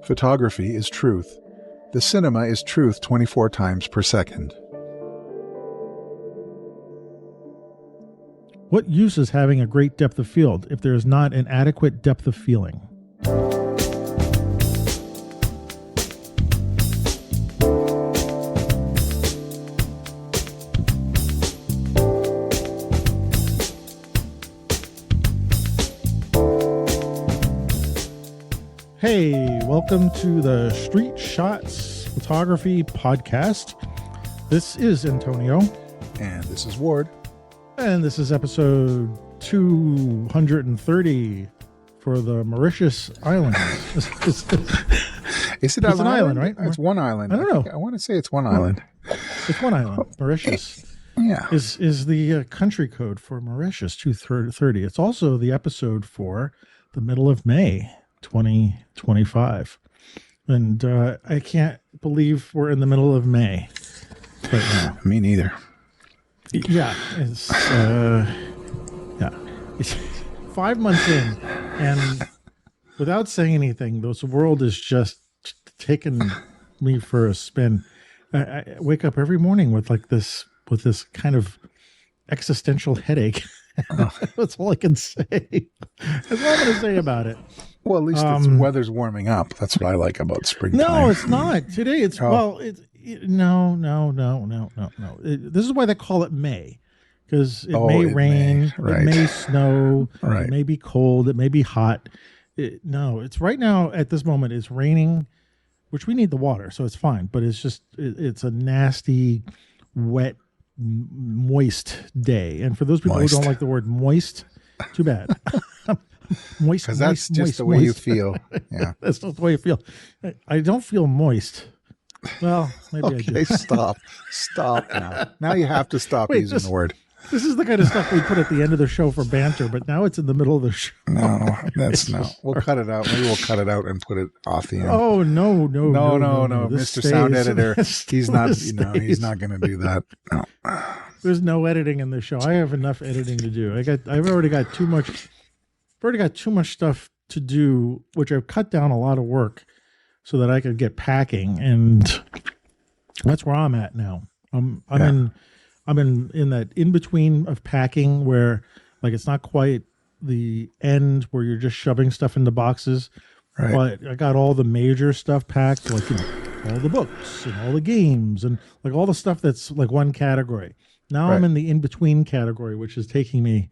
Photography is truth. The cinema is truth 24 times per second. What use is having a great depth of field if there is not an adequate depth of feeling? Hey, welcome to the Street Shots Photography Podcast. This is Antonio. And this is Ward. And this is episode 230 for the Mauritius Islands. Is it an island, right? It's one island. I don't know. I want to say it's one island. It's one island. Mauritius is the country code for Mauritius, 230. It's also the episode for the middle of May, 2025. And I can't believe we're in the middle of May right now. Me neither. Yeah, it's 5 months in, and without saying anything, this world is just taking me for a spin. I wake up every morning with this kind of existential headache. That's all I can say. That's all I'm going to say about it. Well, at least the weather's warming up. That's what I like about springtime. No, it's not. Today it's No. This is why they call it May, because it may rain, it may snow, it may be cold, it may be hot. It's right now at this moment it's raining, which we need the water, so it's fine. But it's just it's a nasty, wet, moist day. And for those people who don't like the word moist, too bad. Moist, because that's just the way you feel. Yeah, that's just the way you feel. I don't feel moist. Well, maybe I do. Stop now. Now you have to stop using the word. This is the kind of stuff we put at the end of the show for banter, but now it's in the middle of the show. No, that's no. We'll cut it out. Maybe we'll cut it out and put it off the end. Oh no. Mr. Sound Editor, he's not. He's not going to do that. No. There's no editing in the show. I have enough editing to do. I've already got too much. I've already got too much stuff to do, which I've cut down a lot of work so that I could get packing, and that's where I'm at now. I'm in that in between of packing where like it's not quite the end where you're just shoving stuff into boxes, but I got all the major stuff packed, like all the books and all the games and like all the stuff that's like one category. Now I'm in the in between category, which is taking me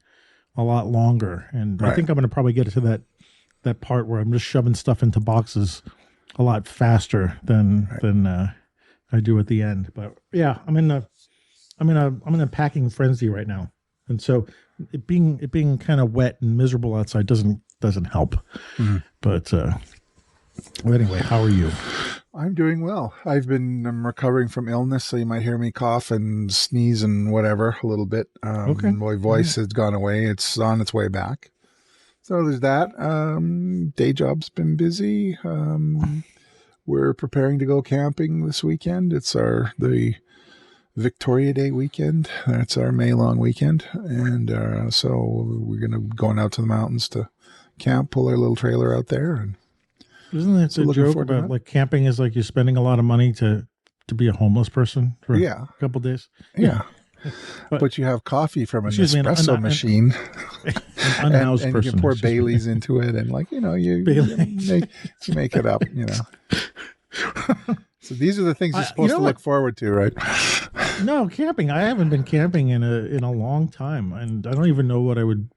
a lot longer, and I think I'm going to probably get to that part where I'm just shoving stuff into boxes a lot faster than I do at the end. But yeah, I'm in a packing frenzy right now, and so it being kind of wet and miserable outside doesn't help. Mm-hmm. But anyway, how are you? I'm doing well. I'm recovering from illness, so you might hear me cough and sneeze and whatever a little bit. My voice has gone away. It's on its way back. So there's that. Day job's been busy. We're preparing to go camping this weekend. It's the Victoria Day weekend. That's our May long weekend. And so we're going out to the mountains to camp, pull our little trailer out there. And isn't that a joke about like camping is like you're spending a lot of money to be a homeless person for a couple days? Yeah. But you have coffee from an espresso machine. An unhoused and person. You can pour Baileys into it, and you make it up. So these are the things you're supposed to look forward to, right? No, camping. I haven't been camping in a long time, and I don't even know what it would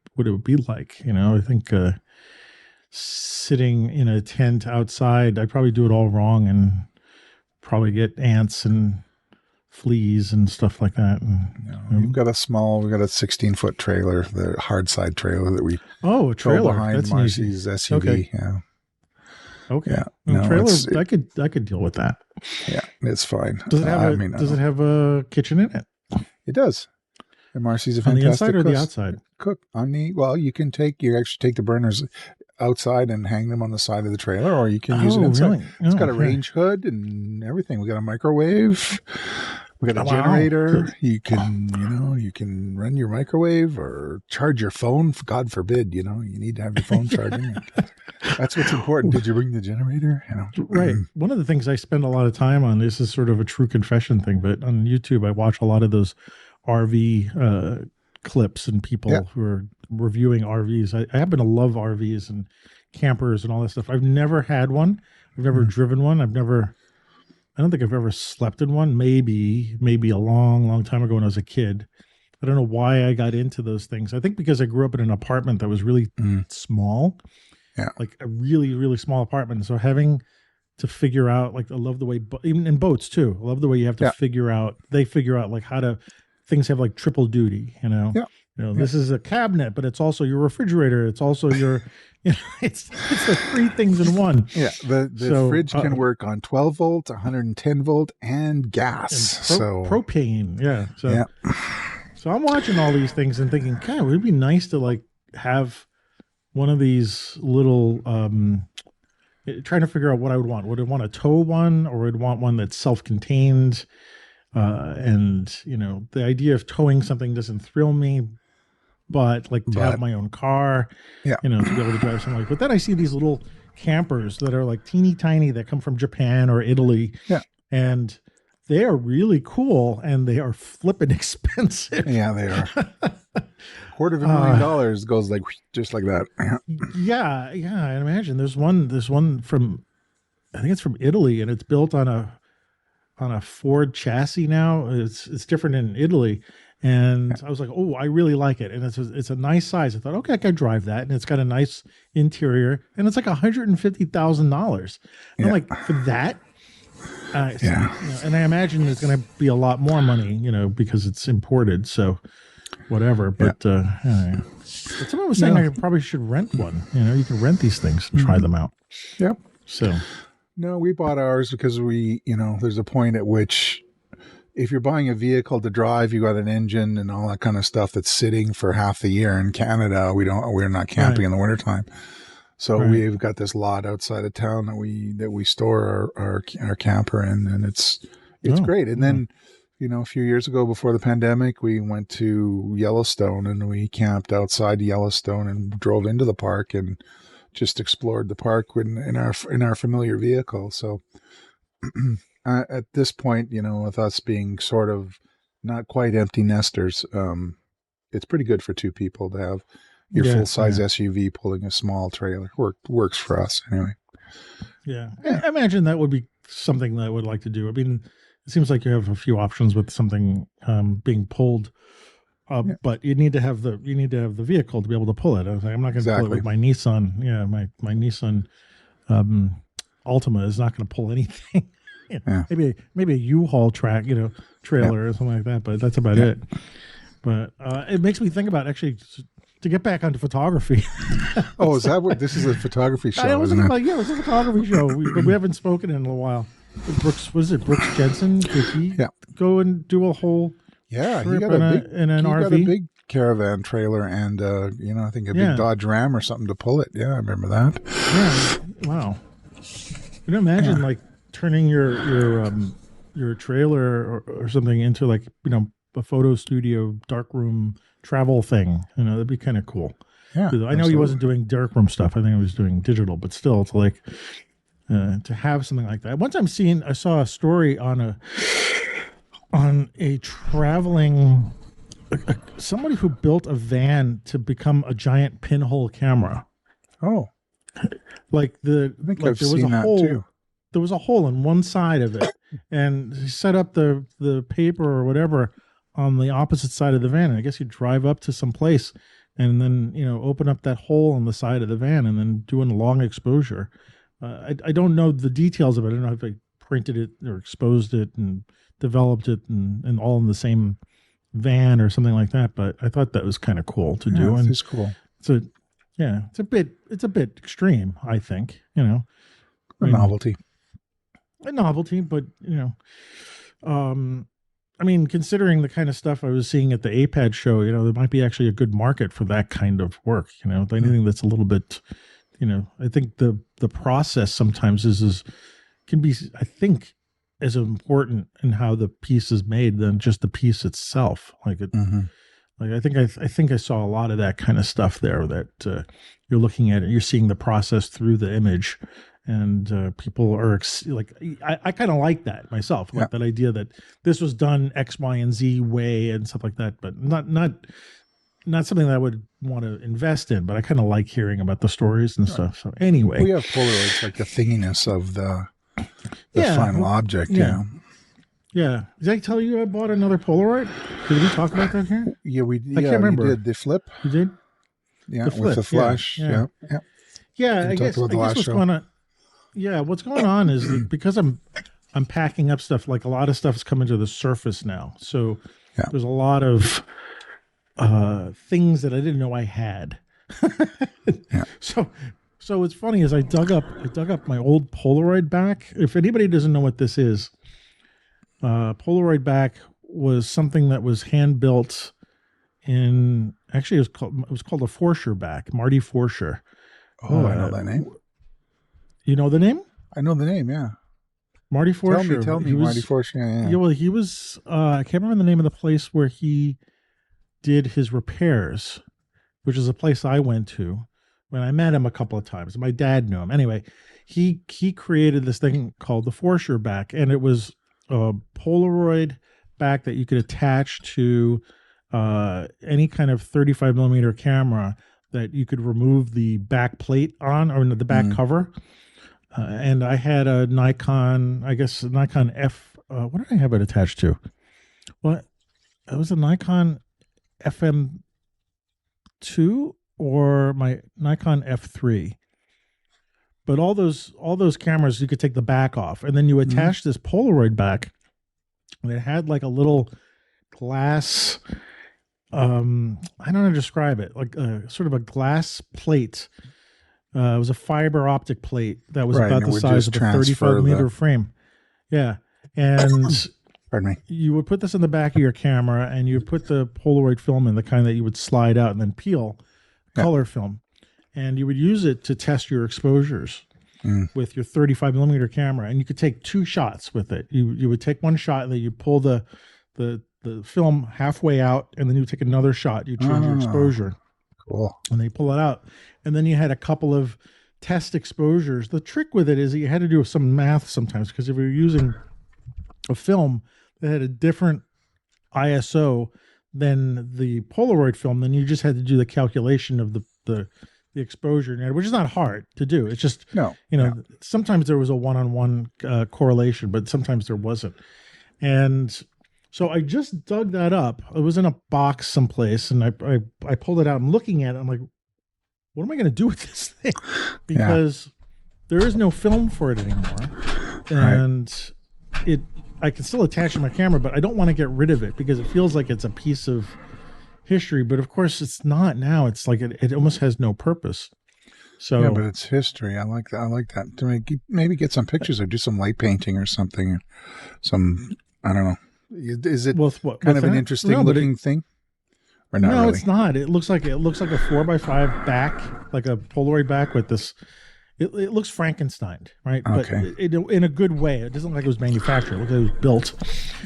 be like. I think sitting in a tent outside, I'd probably do it all wrong and probably get ants and fleas and stuff like that. We've got a 16-foot trailer, the hard side trailer that we a trailer behind that's Marcy's SUV. Okay. Yeah. Okay. Yeah. Trailer, I could deal with that. Yeah, it's fine. Does it have a kitchen in it? It does. And Marcy's a fantastic on the inside or the outside? Cook you can actually take the burners outside and hang them on the side of the trailer, or you can use it inside. Really? It's got a range hood and everything. We got a microwave. We got a Wow. generator. You can run your microwave or charge your phone. God forbid, you need to have your phone charging. That's what's important. Did you bring the generator? Right. One of the things I spend a lot of time on, this is sort of a true confession thing, but on YouTube, I watch a lot of those RV clips and people who are reviewing RVs. I happen to love RVs and campers and all that stuff. I've never had one. I've never driven one. I don't think I've ever slept in one. Maybe a long, long time ago when I was a kid. I don't know why I got into those things. I think because I grew up in an apartment that was really small. Yeah. Like a really, really small apartment. So having to figure out, like, I love the way, even in boats too, I love the way you have to figure out like how to, things have like triple duty, this is a cabinet, but it's also your refrigerator. It's also your, it's the three things in one. Yeah. The fridge can work on 12 volt, 110 volt and gas. And propane. Yeah. So I'm watching all these things and thinking, God, it would be nice to like have one of these little, trying to figure out what I would want. Would I want a tow one, or would I want one that's self-contained? And the idea of towing something doesn't thrill me, but to have my own car, to be able to drive something but then I see these little campers that are like teeny tiny that come from Japan or Italy. Yeah. And they are really cool and they are flippin' expensive. Yeah, they are. $250,000 goes like just like that. Yeah. I imagine there's one from, I think it's from Italy, and it's built on a Ford chassis now. It's different in Italy. And I was like, oh, I really like it. And it's a nice size. I thought, okay, I could drive that. And it's got a nice interior. And it's like $150,000. I'm like, for that? And I imagine there's going to be a lot more money, because it's imported. So whatever. But someone was saying I probably should rent one. You can rent these things and try them out. Yep. So. No, we bought ours because there's a point at which if you're buying a vehicle to drive, you got an engine and all that kind of stuff that's sitting for half the year. In Canada, we're not camping in the wintertime. So we've got this lot outside of town that we store our camper in, and it's great. And then, a few years ago before the pandemic, we went to Yellowstone and we camped outside Yellowstone and drove into the park and just explored the park in our familiar vehicle. So at this point, with us being sort of not quite empty nesters, it's pretty good for two people to have your full-size SUV pulling a small trailer. Works for us anyway. Yeah. I imagine that would be something that I would like to do. I mean, it seems like you have a few options with something being pulled. But you need to have the vehicle to be able to pull it. I was like, I'm not going to pull it with my Nissan. Yeah, my Nissan Altima is not going to pull anything. Maybe a U-Haul trailer or something like that. But that's about it. But it makes me think about actually to get back onto photography. Oh, is that what this is? A photography show? I was thinking about, it's a photography show. But we haven't spoken in a while. Brooks Jensen? Did he go and do a whole? Yeah, he got an RV. Got a big caravan trailer and I think a big Dodge Ram or something to pull it. Yeah, I remember that. Yeah, wow. Can you imagine like turning your trailer or something into like a photo studio darkroom travel thing? That'd be kind of cool. Yeah, I know he wasn't doing darkroom stuff. I think he was doing digital, but still, it's like to have something like that. One time I saw a story on a traveling somebody who built a van to become a giant pinhole camera. Oh, like I think I've seen that too. There was a hole in one side of it, and he set up the paper or whatever on the opposite side of the van. And I guess you drive up to some place and then open up that hole on the side of the van and then doing a long exposure. I don't know the details of it. I don't know if they printed it or exposed it and developed it and all in the same van or something like that. But I thought that was kind of cool to do. And it's cool. So it's a bit extreme, I think, a novelty, but I mean, considering the kind of stuff I was seeing at the APAD show, there might be actually a good market for that kind of work, anything that's a little bit, I think the process sometimes can be, I think, as important in how the piece is made than just the piece itself. Like it, like I think I saw a lot of that kind of stuff there. That you're looking at it, you're seeing the process through the image, and people are like, I kind of like that myself, like that idea that this was done X, Y, and Z way and stuff like that, but not something that I would want to invest in. But I kind of like hearing about the stories and stuff. So anyway, we have Polaroids, like the thinginess of the final object. Yeah. Yeah. Did I tell you I bought another Polaroid? Did we talk about that here? Yeah, I can't remember. You did the flip. You did? Yeah, the flip, with the flash. Yeah. I guess what's going on. Yeah, what's going on is that because I'm packing up stuff, like a lot of stuff is coming to the surface now. So there's a lot of things that I didn't know I had. So what's funny is I dug up my old Polaroid back. If anybody doesn't know what this is, Polaroid back was something that was hand built in. Actually, it was called a Forscher back, Marty Forscher. Oh, I know that name. You know the name? I know the name. Yeah, Marty Forscher. Tell me, Marty Forscher. Yeah. Well, he was. I can't remember the name of the place where he did his repairs, which is a place I went to when I met him a couple of times. My dad knew him. Anyway, he created this thing called the Forscher back, and it was a Polaroid back that you could attach to any kind of 35 millimeter camera that you could remove the back plate on, or the back cover. And I had a Nikon, Nikon F. What did I have it attached to? Well, it was a Nikon FM2 or my Nikon F3. But all those cameras, you could take the back off, and then you attach this Polaroid back, and it had like a little glass. I don't know how to describe it. Like sort of a glass plate. It was a fiber optic plate that was about the size of a 35 millimeter frame. Yeah, and pardon me. You would put this in the back of your camera, and you would put the Polaroid film in, the kind that you would slide out and then peel, color film. And you would use it to test your exposures with your 35 millimeter camera. And you could take 2 shots with it. You would take one shot, and then you pull the film halfway out, and then you take another shot. You change your exposure. Cool. And they pull it out. And then you had a couple of test exposures. The trick with it is that you had to do some math sometimes, because if you're using a film that had a different ISO than the Polaroid film, then you just had to do the calculation of the exposure, which is not hard to do. It's just, sometimes there was a one-on-one correlation, but sometimes there wasn't. And so I just dug that up. It was in a box someplace, and I pulled it out and looking at it. I'm like, what am I going to do with this thing? Because there is no film for it anymore. And I can still attach it to my camera, but I don't want to get rid of it because it feels like it's a piece of history. But of course it's not now. It's like it almost has no purpose. So yeah, but it's history. I like that. I like that. To maybe get some pictures or do some light painting or something. I don't know. Is it kind of an interesting looking thing? Or not really? It's not. It looks like a 4x5 back, like a Polaroid back with this. It looks Frankenstein, right? Okay. But in a good way. It doesn't look like it was manufactured. It looks like it was built.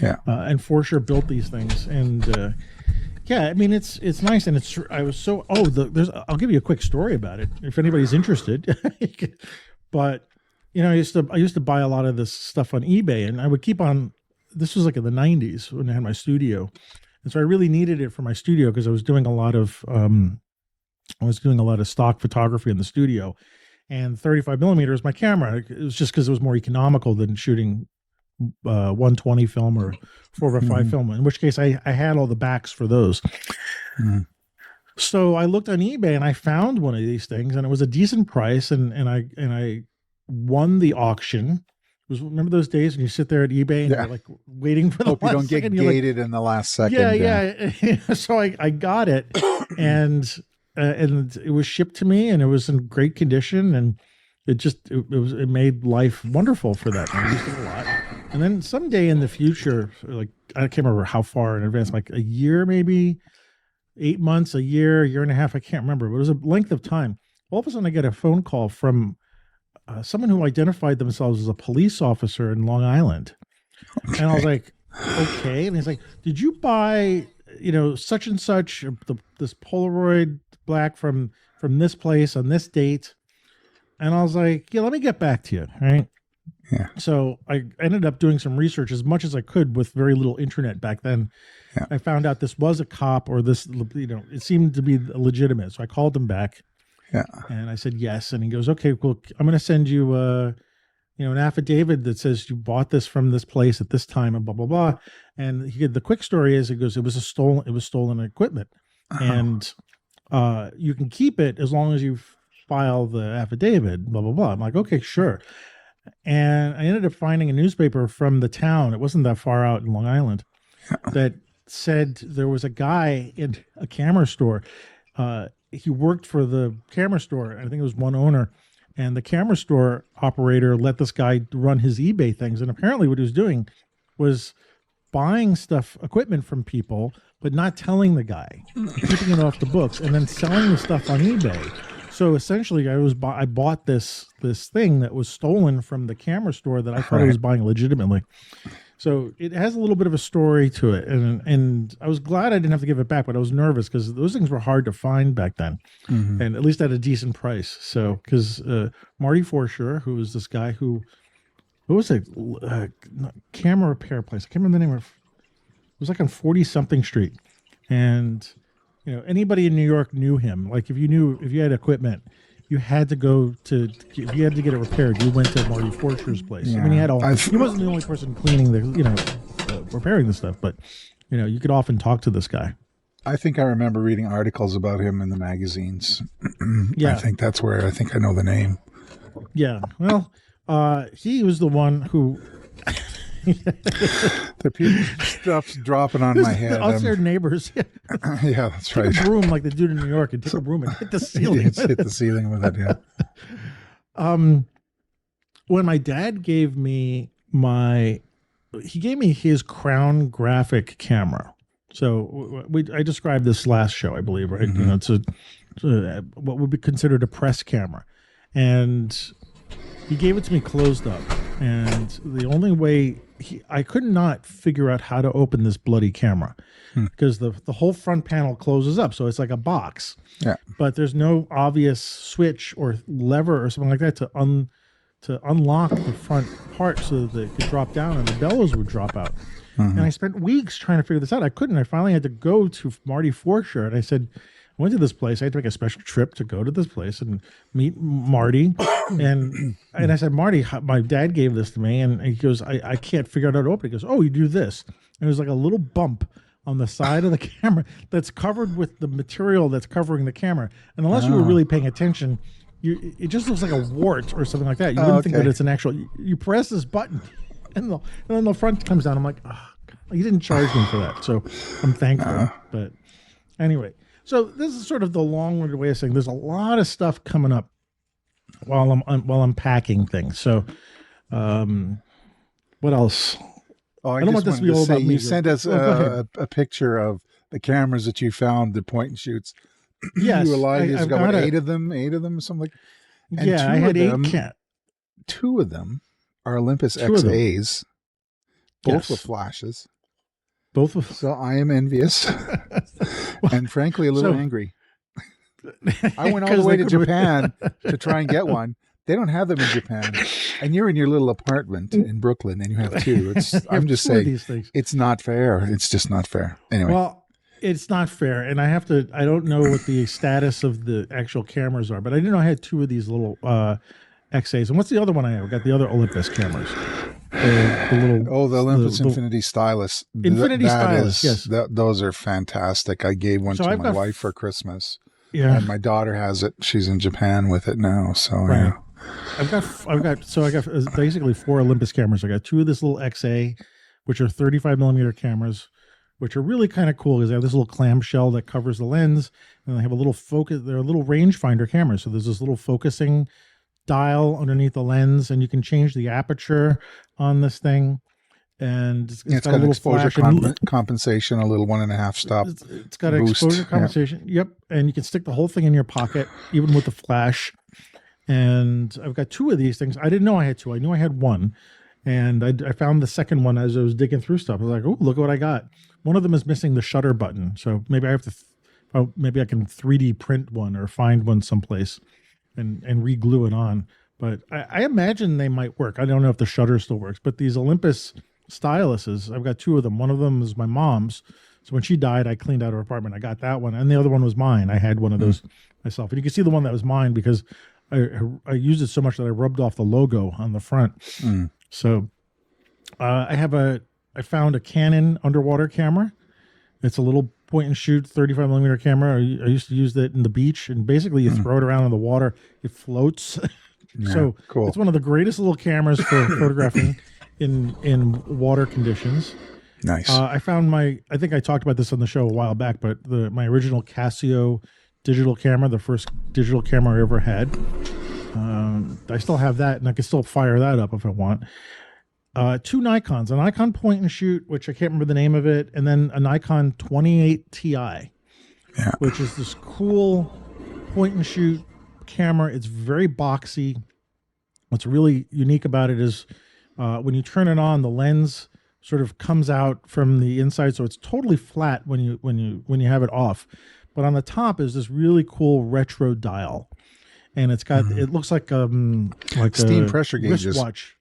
Yeah. And Forscher built these things, and I mean it's nice, and I'll give you a quick story about it if anybody's interested. But I used to buy a lot of this stuff on eBay, and I would keep on. This was like in the 90s when I had my studio. And so I really needed it for my studio because I was doing a lot of stock photography in the studio, and 35 millimeter is my camera. It was just because it was more economical than shooting 120 film or 4x5 film. In which case, I had all the backs for those. So I looked on eBay and I found one of these things, and it was a decent price, and I won the auction. Remember those days when you sit there at eBay and you're like waiting for the hope you don't get gated in the last second. Yeah. So I got it, and it was shipped to me, and it was in great condition, and it made life wonderful for that. I used it a lot. And then someday in the future, like I can't remember how far in advance, like a year, maybe 8 months, a year and a half, I can't remember, but it was a length of time. All of a sudden I get a phone call from someone who identified themselves as a police officer in Long Island. And I was like, okay. And he's like, did you buy, such and such, this Polaroid black from this place on this date? And I was like, yeah, let me get back to you. Right. Yeah. So I ended up doing some research as much as I could with very little internet back then. Yeah. I found out this was a cop, or this, it seemed to be legitimate. So I called him back. Yeah. And I said, yes. And he goes, okay, well, I'm going to send you, an affidavit that says you bought this from this place at this time and blah, blah, blah. And the quick story is, it was stolen equipment. And you can keep it as long as you file the affidavit, blah, blah, blah. I'm like, okay, sure. And I ended up finding a newspaper from the town. It wasn't that far out in Long Island that said there was a guy in a camera store. He worked for the camera store. I think it was one owner. And the camera store operator let this guy run his eBay things. And apparently what he was doing was buying equipment from people, but not telling the guy, keeping it off the books, and then selling the stuff on eBay. So essentially, I bought this thing that was stolen from the camera store that I thought I was buying legitimately. So it has a little bit of a story to it, and I was glad I didn't have to give it back, but I was nervous because those things were hard to find back then, and at least at a decent price. So because Marty Forscher, who was this guy who was a camera repair place, I can't remember the name of it. It was like on 40-something Street, and anybody in New York knew him. Like if you had equipment, you had to if you had to get it repaired, you went to Marty Forscher's place. Yeah. I mean, he wasn't the only person cleaning repairing the stuff, but you could often talk to this guy. I think I remember reading articles about him in the magazines. Yeah. I think that's where I know the name. Yeah. Well, he was the one who The stuff's dropping on my head. Us, their neighbors. Yeah, that's right. Take a broom like the dude in New York and take a broom and hit the ceiling. Hit the ceiling with it. Yeah. When my dad gave me his Crown graphic camera. So I described this last show, I believe, right? It's what would be considered a press camera, and he gave it to me closed up. And the only way I could not figure out how to open this bloody camera because the whole front panel closes up. So it's like a box, but there's no obvious switch or lever or something like that to unlock the front part so that it could drop down and the bellows would drop out. And I spent weeks trying to figure this out. I couldn't. I finally had to go to Marty Forscher, and I said, I went to this place. I had to make a special trip to go to this place and meet Marty. And I said, Marty, my dad gave this to me. And he goes, I can't figure out how to open it. He goes, oh, you do this. And it was like a little bump on the side of the camera that's covered with the material that's covering the camera. And unless you were really paying attention, it just looks like a wart or something like that. You wouldn't think that it's an actual, you press this button and then the front comes down. I'm like, oh, God, he didn't charge me for that. So I'm thankful. But anyway. So this is sort of the long-winded way of saying there's a lot of stuff coming up while I'm packing things. So, what else? Oh, I don't want this to be all about me. You sent us a picture of the cameras that you found, the point and shoots. Yes, I've got 8 of them, something like. And yeah, I had 8. 2 of them are Olympus XAs, both with flashes. So I am envious and frankly a little angry. I went all the way to Japan to try and get one. They don't have them in Japan. And you're in your little apartment in Brooklyn and you have 2. I'm just saying it's not fair. It's just not fair. Anyway. Well, it's not fair. And I don't know what the status of the actual cameras are, but I didn't know I had 2 of these little XAs. And what's the other one I have? I got the other Olympus cameras. The Olympus Infinity Stylus. Infinity Stylus, yes. Those are fantastic. I gave one to my wife for Christmas. Yeah. And my daughter has it. She's in Japan with it now. So, right. I got basically 4 Olympus cameras. I got 2 of this little XA, which are 35 millimeter cameras, which are really kind of cool because they have this little clamshell that covers the lens. And they have a little focus. They're a little rangefinder cameras. So there's this little focusing dial underneath the lens, and you can change the aperture on this thing. And it's got a little exposure compensation, a little 1.5 stop. It's got an exposure compensation. Yep. And you can stick the whole thing in your pocket, even with the flash. And I've got 2 of these things. I didn't know I had 2. I knew I had 1. And I found the second one as I was digging through stuff. I was like, oh, look what I got. One of them is missing the shutter button. So maybe I have to, maybe I can 3D print one or find one someplace and re-glue it on. But I imagine they might work. I don't know if the shutter still works, but these Olympus styluses, I've got two of them. One of them is my mom's. So when she died, I cleaned out her apartment. I got that one. And the other one was mine. I had one of those myself. And you can see the one that was mine because I used it so much that I rubbed off the logo on the front. So I found a Canon underwater camera. It's a little point and shoot 35 millimeter camera. I used to use that in the beach, and basically you throw it around in the water. It floats. Yeah, so cool. It's one of the greatest little cameras for photographing in water conditions. Nice. I found I think I talked about this on the show a while back, but my original Casio digital camera, the first digital camera I ever had. I still have that, and I can still fire that up if I want. Two Nikons, a Nikon point and shoot, which I can't remember the name of it, and then a Nikon 28 Ti, which is this cool point and shoot camera. It's very boxy. What's really unique about it is when you turn it on, the lens sort of comes out from the inside, so it's totally flat when you have it off. But on the top is this really cool retro dial, and it's got it looks like steam pressure gauges. Wristwatch.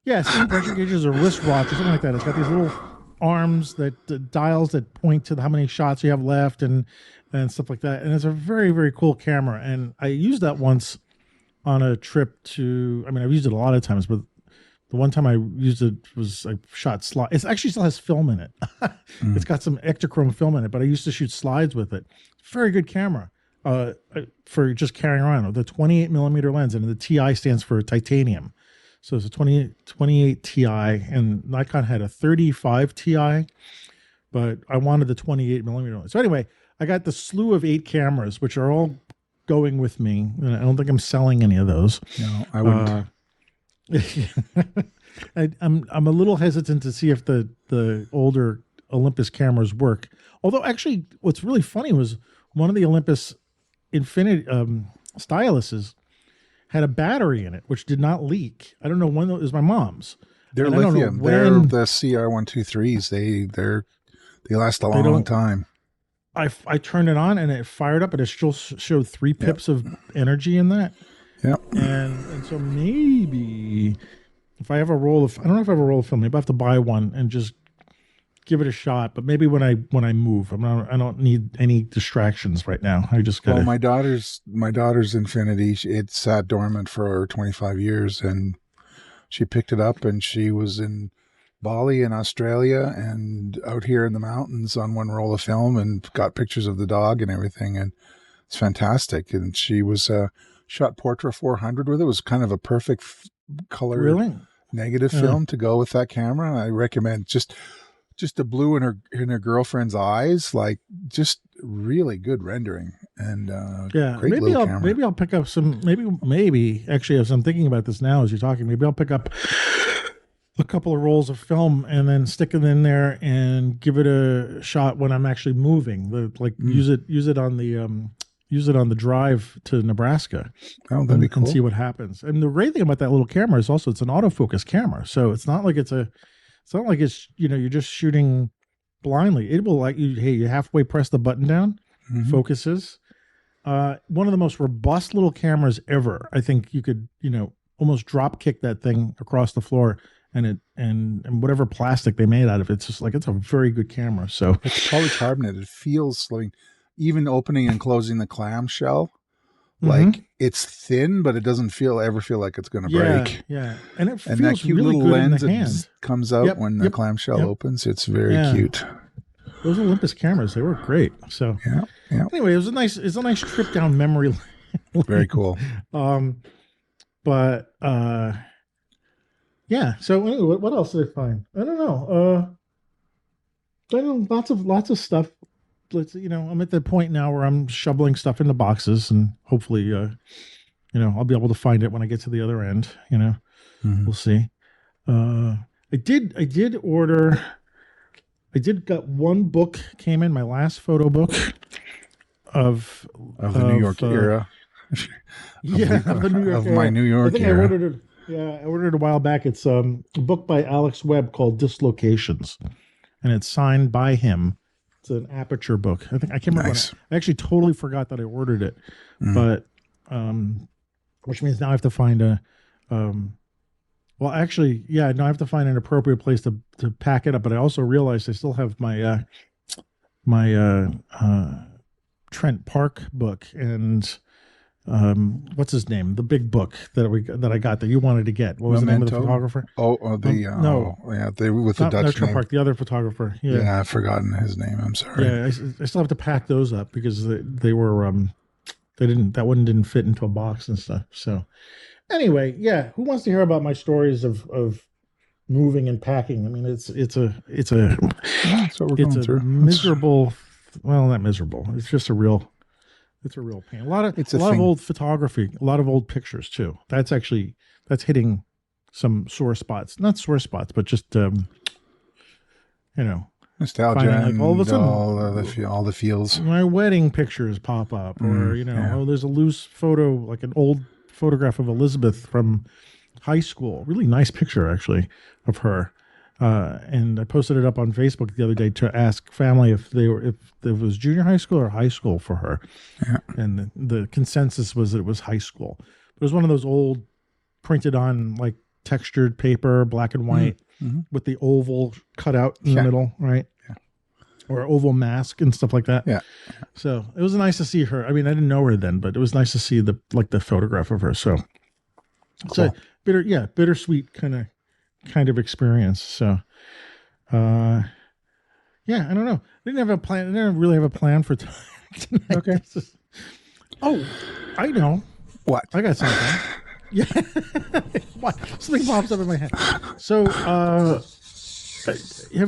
Yeah, steam pressure gauges or wristwatch or something like that. It's got these little arms that dials that point to how many shots you have left and stuff like that. And it's a very, very cool camera. And I used that once on a trip to, I mean, I've used it a lot of times, but the one time I used it was I shot slides. It actually still has film in it. It's got some Ektachrome film in it, but I used to shoot slides with it. Very good camera for just carrying around with the 28 millimeter lens, and the TI stands for titanium. So it's a 28 Ti, and Nikon had a 35 Ti, but I wanted the 28 millimeter lens. So anyway, I got the slew of 8 cameras, which are all going with me. And I don't think I'm selling any of those. No, I wouldn't. I'm a little hesitant to see if the older Olympus cameras work. Although actually, what's really funny was one of the Olympus Infinity styluses had a battery in it, which did not leak. I don't know when. It was my mom's. They're lithium. They're the CR123s. They last a long time. I turned it on and it fired up, and it still showed 3 pips of energy in that. Yep. And so maybe if I have a roll of, I don't know if I have a roll of film. Maybe I have to buy one and just give it a shot. But maybe when I move, I don't need any distractions right now. I just got. Well, my daughter's Infinity. It sat dormant for 25 years, and she picked it up, and she was in Bali in Australia and out here in the mountains on one roll of film, and got pictures of the dog and everything, and it's fantastic. And she was shot Portra 400 with it. It was kind of a perfect color negative film to go with that camera. I recommend just the blue in her girlfriend's eyes, like just really good rendering, and great maybe little camera. Maybe I'll pick up some. Maybe actually, as I'm thinking about this now as you're talking, maybe I'll pick up a couple of rolls of film and then stick it in there and give it a shot when I'm actually moving. Use it on the drive to Nebraska. Oh, that'd be cool. And see what happens. And the great thing about that little camera is also it's an autofocus camera, so it's not like it's you're just shooting blindly. It will you halfway press the button down, focuses. One of the most robust little cameras ever. I think you could almost drop kick that thing across the floor, and whatever plastic they made out of it, it's just it's a very good camera. So it's polycarbonate. It feels like even opening and closing the clamshell. Like it's thin, but it doesn't ever feel like it's going to break. Yeah, and it feels that cute really little good lens in the hand. that comes out when the clamshell opens. It's very cute. Those Olympus cameras, they were great. So anyway, it was a nice trip down memory lane. Very cool. But So anyway, what else did I find? I don't know. I know lots of stuff. I'm at the point now where I'm shoveling stuff into boxes, and hopefully, I'll be able to find it when I get to the other end. We'll see. I did order. I got one book came in, my last photo book of the New York era. Of the New York of era. my New York I think era. I Yeah, I ordered a while back. It's a book by Alex Webb called Dislocations, and it's signed by him. It's an Aperture book. I can't remember. Nice. I actually totally forgot that I ordered it, but which means now I have to find a. Well, actually, yeah, now I have to find an appropriate place to pack it up. But I also realized I still have my Trent Park book and what's his name? The big book that I got that you wanted to get. What was Memento? the name of the photographer? No, they with the Dutch Trent name. Park, the other photographer. Yeah, I've forgotten his name. I'm sorry. Yeah, I still have to pack those up because they were that one didn't fit into a box and stuff. So anyway, yeah, who wants to hear about my stories of moving and packing? I mean, it's a miserable. Well, not miserable. It's just a real pain. A lot of old photography, a lot of old pictures too. That's hitting some sore spots. Not sore spots, but just nostalgia like all of a sudden, all the feels. My wedding pictures pop up, or there's a loose photo, like an old photograph of Elizabeth from high school. Really nice picture, actually, of her. And I posted it up on Facebook the other day to ask family if it was junior high school or high school for her. Yeah. And the consensus was that it was high school. It was one of those old printed on like textured paper, black and white, with the oval cut out in the middle, right? Yeah. Or oval mask and stuff like that. Yeah. So it was nice to see her. I mean, I didn't know her then, but it was nice to see the photograph of her. So it's a bittersweet kind of experience. So, I don't know. I didn't have a plan. I didn't really have a plan for tonight. Okay. I know. What? I got something. Yeah. What? Something pops up in my head. So, have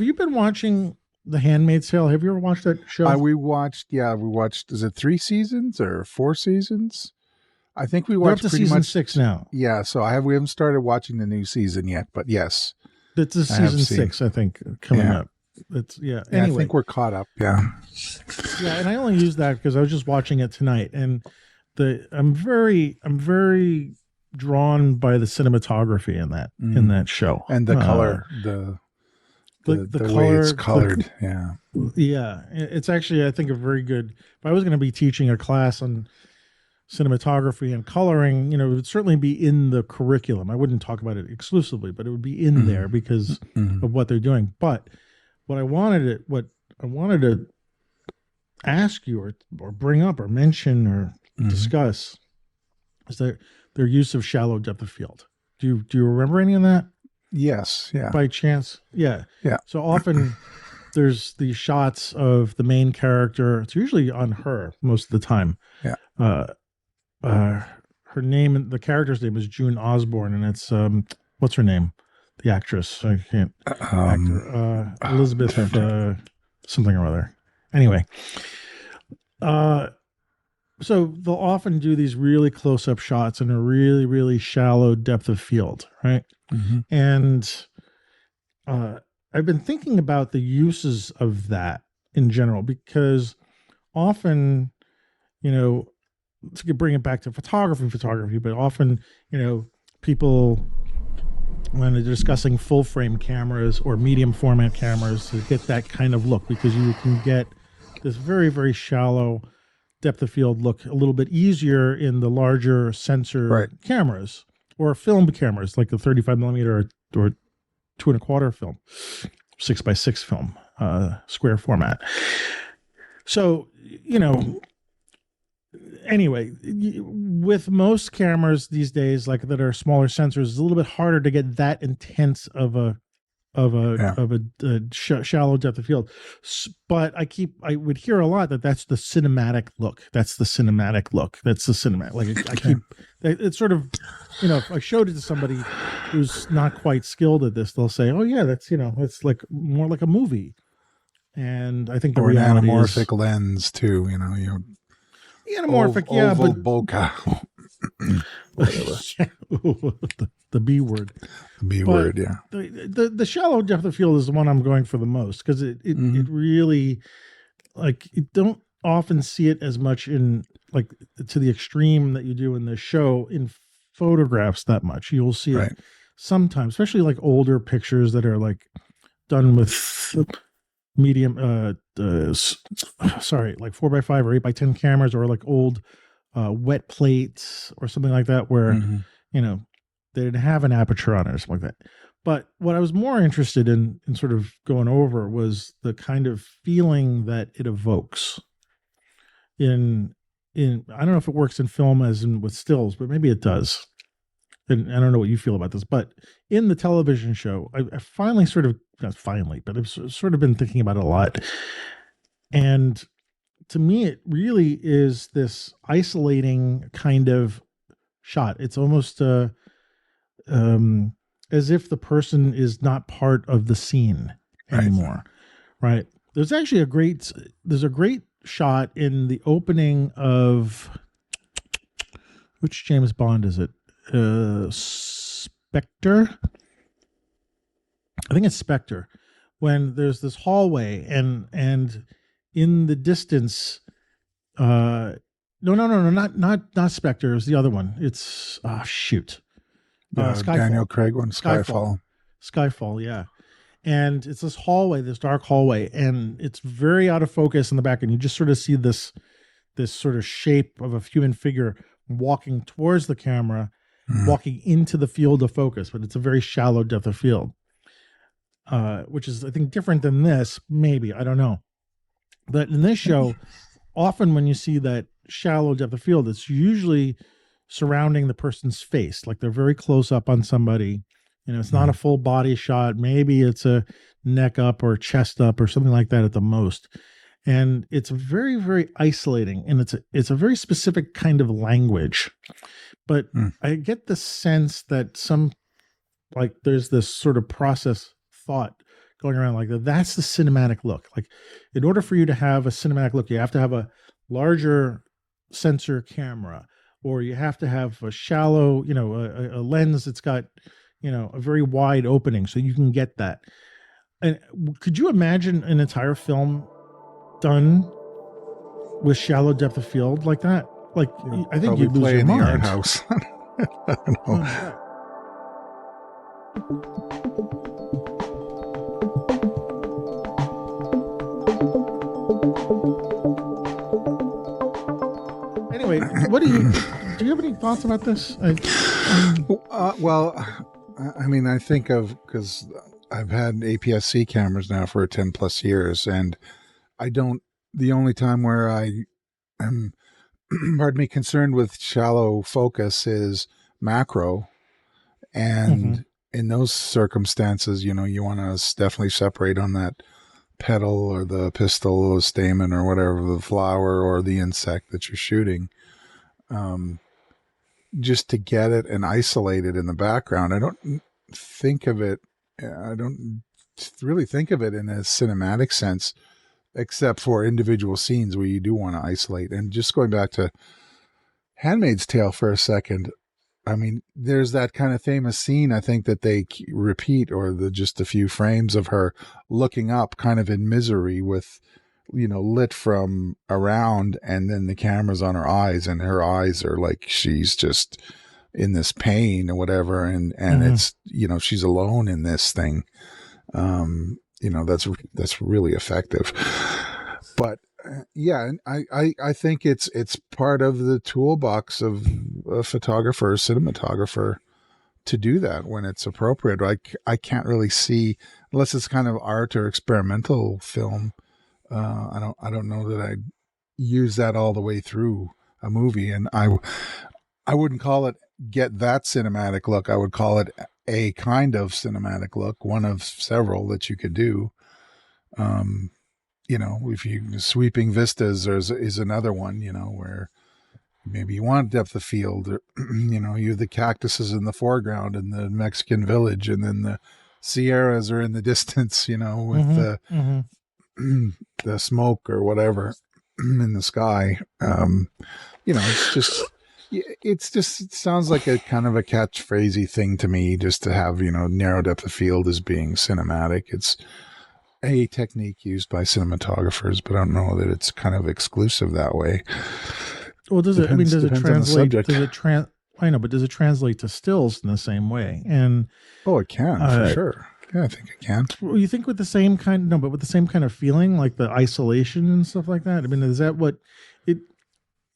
you been watching The Handmaid's Tale? Have you ever watched that show? We watched, is it 3 seasons or 4 seasons? I think we watched up to season 6 now. Yeah, so we haven't started watching the new season yet, but yes. It's a season 6, I think, coming up. Anyway. I think we're caught up. Yeah. Yeah, and I only use that because I was just watching it tonight, and I'm very drawn by the cinematography in that show. And the color, the color, way it's colored. Yeah. It's actually, I think, a very good. If I was going to be teaching a class on cinematography and coloring, it would certainly be in the curriculum. I wouldn't talk about it exclusively, but it would be in there because of what they're doing. But what I wanted to ask you or bring up or mention or discuss is their use of shallow depth of field. Do you remember any of that? Yes. Yeah. By chance? Yeah. Yeah. So often there's these shots of the main character. It's usually on her most of the time. Yeah. Her name, the character's name is June Osborne, and it's what's her name? The actress. I can't. Elizabeth something or other. Anyway, so they'll often do these really close-up shots in a really, really shallow depth of field, right? And I've been thinking about the uses of that in general because often, to bring it back to photography, but often, people, when they're discussing full frame cameras or medium format cameras, to get that kind of look, because you can get this very, very shallow depth of field look a little bit easier in the larger sensor cameras or film cameras, like the 35 millimeter or 2 1/4 film, 6x6 film, square format. So, anyway, with most cameras these days, like that are smaller sensors, it's a little bit harder to get that intense of a shallow depth of field. But I would hear a lot that's the cinematic look. That's the cinematic look. That's the cinematic. Like it's sort of, if I showed it to somebody who's not quite skilled at this, they'll say, "Oh yeah, that's it's like more like a movie." And I think the reality an anamorphic lens too. Anamorphic, oval but bokeh. the B word. The B word, yeah. The shallow depth of field is the one I'm going for the most because it really, like, you don't often see it as much in, like, to the extreme that you do in the show in photographs that much. You'll see Right. it sometimes, especially like older pictures that are like done with medium, like 4x5 or 8x10 cameras, or like old wet plates or something like that, where they didn't have an aperture on it or something like that. But what I was more interested in sort of going over was the kind of feeling that it evokes in I don't know if it works in film as in with stills, but maybe it does. And I don't know what you feel about this, but in the television show, I finally sort of, not finally, but I've sort of been thinking about it a lot. And to me, it really is this isolating kind of shot. It's almost as if the person is not part of the scene anymore, right? There's actually a great shot in the opening of, which James Bond is it? Spectre? I think it's Spectre. When there's this hallway and in the distance, no, not Spectre. It's the other one. It's Skyfall. Daniel Craig one, Skyfall. Skyfall, yeah. And it's this hallway, this dark hallway, and it's very out of focus in the back, and you just sort of see this sort of shape of a human figure walking towards the camera, walking into the field of focus, but it's a very shallow depth of field, which is, I think, different than this, maybe, I don't know. But in this show, often when you see that shallow depth of field, it's usually surrounding the person's face, like they're very close up on somebody. It's not a full body shot. Maybe it's a neck up or chest up or something like that at the most. And it's very, very isolating, and it's a very specific kind of language. But I get the sense that there's this sort of process thought going around like that. That's the cinematic look. Like, in order for you to have a cinematic look, you have to have a larger sensor camera, or you have to have a shallow, a lens that's got, a very wide opening so you can get that. And could you imagine an entire film done with shallow depth of field like that? Like, I think you'd lose your mind. The art house. I don't know. Anyway, do you have any thoughts about this? Well, I mean, I think because I've had APS-C cameras now for 10 plus years, and the only time where I am, pardon me, concerned with shallow focus is macro. And in those circumstances, you want to definitely separate on that petal or the pistil or stamen or whatever, the flower or the insect that you're shooting. Just to get it and isolate it in the background. I don't really think of it in a cinematic sense, except for individual scenes where you do want to isolate. And just going back to Handmaid's Tale for a second, I mean, there's that kind of famous scene, I think, that they repeat, or just a few frames of her looking up kind of in misery with, lit from around, and then the camera's on her eyes, and her eyes are like she's just in this pain or whatever. And it's, she's alone in this thing. That's really effective. But yeah, and I think it's part of the toolbox of a photographer or cinematographer to do that when it's appropriate. I can't really see, unless it's kind of art or experimental film. I don't know that I'd use that all the way through a movie. And I wouldn't call it get that cinematic look. I would call it a kind of cinematic look, one of several that you could do. If you sweeping vistas is another one, where maybe you want depth of field, or, you have the cactuses in the foreground and the Mexican village, and then the Sierras are in the distance, with the smoke or whatever in the sky. It sounds like a kind of a catchphrasey thing to me, just to have, narrow depth of field as being cinematic. It's a technique used by cinematographers, but I don't know that it's kind of exclusive that way. Well, does it translate? I know, but does it translate to stills in the same way? And Oh, it can for sure. Yeah, I think it can. you think with the same kind, no, but with the same kind of feeling, like the isolation and stuff like that. I mean, is that what it?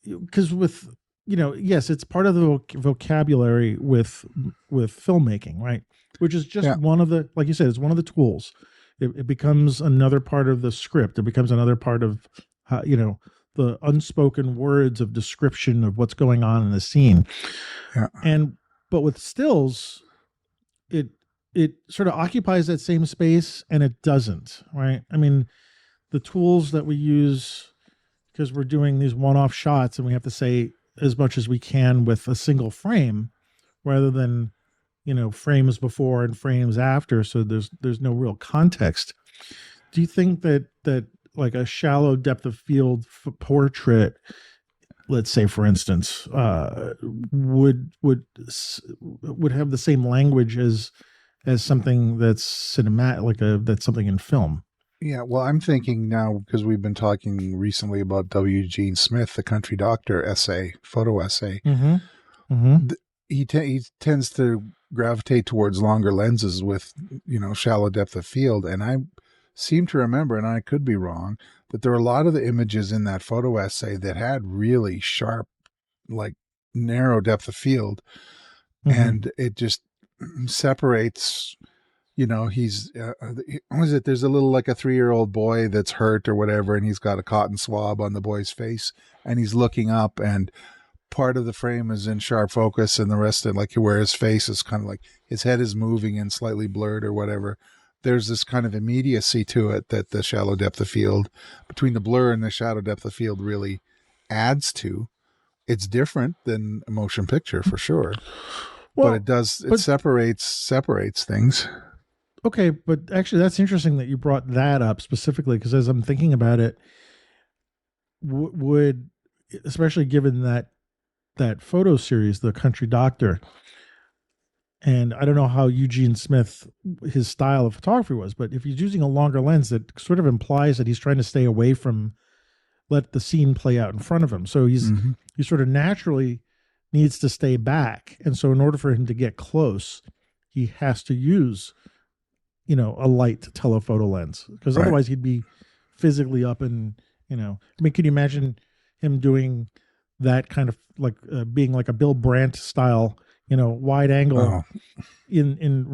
Because with yes, it's part of the vocabulary with filmmaking, right? Which is just one of the, like you said, it's one of the tools. It becomes another part of the script. It becomes another part of the unspoken words of description of what's going on in the scene. Yeah. But with stills, it sort of occupies that same space and it doesn't, right? I mean, the tools that we use, because we're doing these one-off shots and we have to say as much as we can with a single frame rather than, frames before and frames after. So there's no real context. Do you think that like a shallow depth of field portrait, let's say, for instance, would have the same language as something that's cinematic, that's something in film? Yeah, well, I'm thinking now, because we've been talking recently about Eugene Smith, the country doctor photo essay. Mm-hmm. Mm-hmm. He tends to gravitate towards longer lenses with, shallow depth of field. And I seem to remember, and I could be wrong, that there were a lot of the images in that photo essay that had really sharp, like narrow depth of field. Mm-hmm. And it just separates, he's, what is it? There's a little, like a 3-year-old boy that's hurt or whatever, and he's got a cotton swab on the boy's face and he's looking up, and part of the frame is in sharp focus and the rest of it, like where his face is kind of like his head is moving and slightly blurred or whatever. There's this kind of immediacy to it that the shallow depth of field, between the blur and the shadow depth of field, really adds to. It's different than a motion picture for sure. Well, but it separates things. Okay, but actually that's interesting that you brought that up specifically, because as I'm thinking about it, would, especially given that photo series, The Country Doctor, and I don't know how Eugene Smith, his style of photography was, but if he's using a longer lens, it sort of implies that he's trying to stay away from, let the scene play out in front of him. So he sort of naturally needs to stay back. And so in order for him to get close, he has to use, a light telephoto lens, because otherwise he'd be physically up and, I mean, can you imagine him doing that kind of being like a Bill Brandt style, wide angle in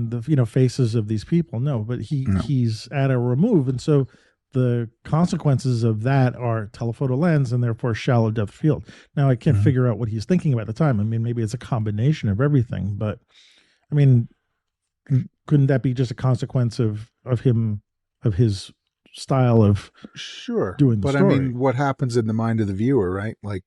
the, faces of these people? No, but he's at a remove. And so the consequences of that are telephoto lens and therefore shallow depth field. Now I can't figure out what he's thinking about at the time. I mean, maybe it's a combination of everything, but I mean, couldn't that be just a consequence of his style of doing the story? But I mean, what happens in the mind of the viewer, right? Like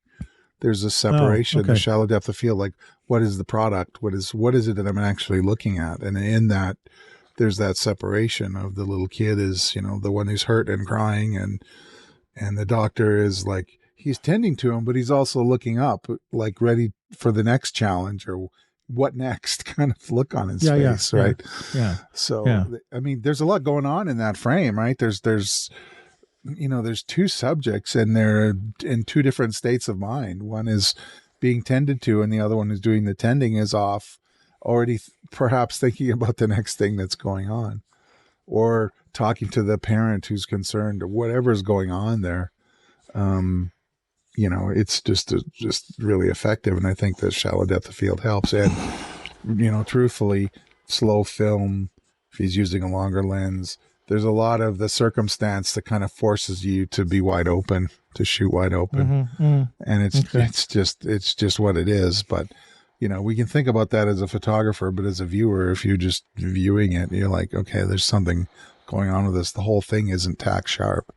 there's a separation, the shallow depth of field, like what is the product? What is it that I'm actually looking at? And in that, there's that separation of the little kid is, the one who's hurt and crying, and the doctor is like, he's tending to him, but he's also looking up, like ready for the next challenge or what next kind of look on his face, right? Yeah. So, I mean, there's a lot going on in that frame, right? There's two subjects and they're in two different states of mind. One is being tended to and the other one who's doing the tending is off, already perhaps thinking about the next thing that's going on, or talking to the parent who's concerned or whatever's going on there. It's just really effective. And I think the shallow depth of field helps. And, truthfully, slow film, if he's using a longer lens, there's a lot of the circumstance that kind of forces you to be wide open, to shoot wide open. And it's just what it is. But, we can think about that as a photographer, but as a viewer, if you're just viewing it, you're like, okay, there's something going on with this. The whole thing isn't tack sharp.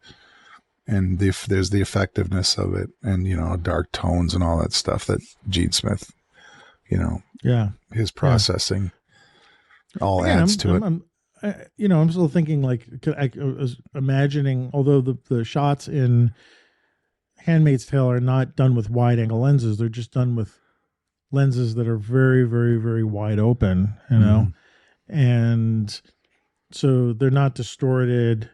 And there's the effectiveness of it and, dark tones and all that stuff that Gene Smith, his processing all adds to it. I'm still thinking I was imagining, although the shots in Handmaid's Tale are not done with wide angle lenses, they're just done with lenses that are very, very, very wide open, and so they're not distorted.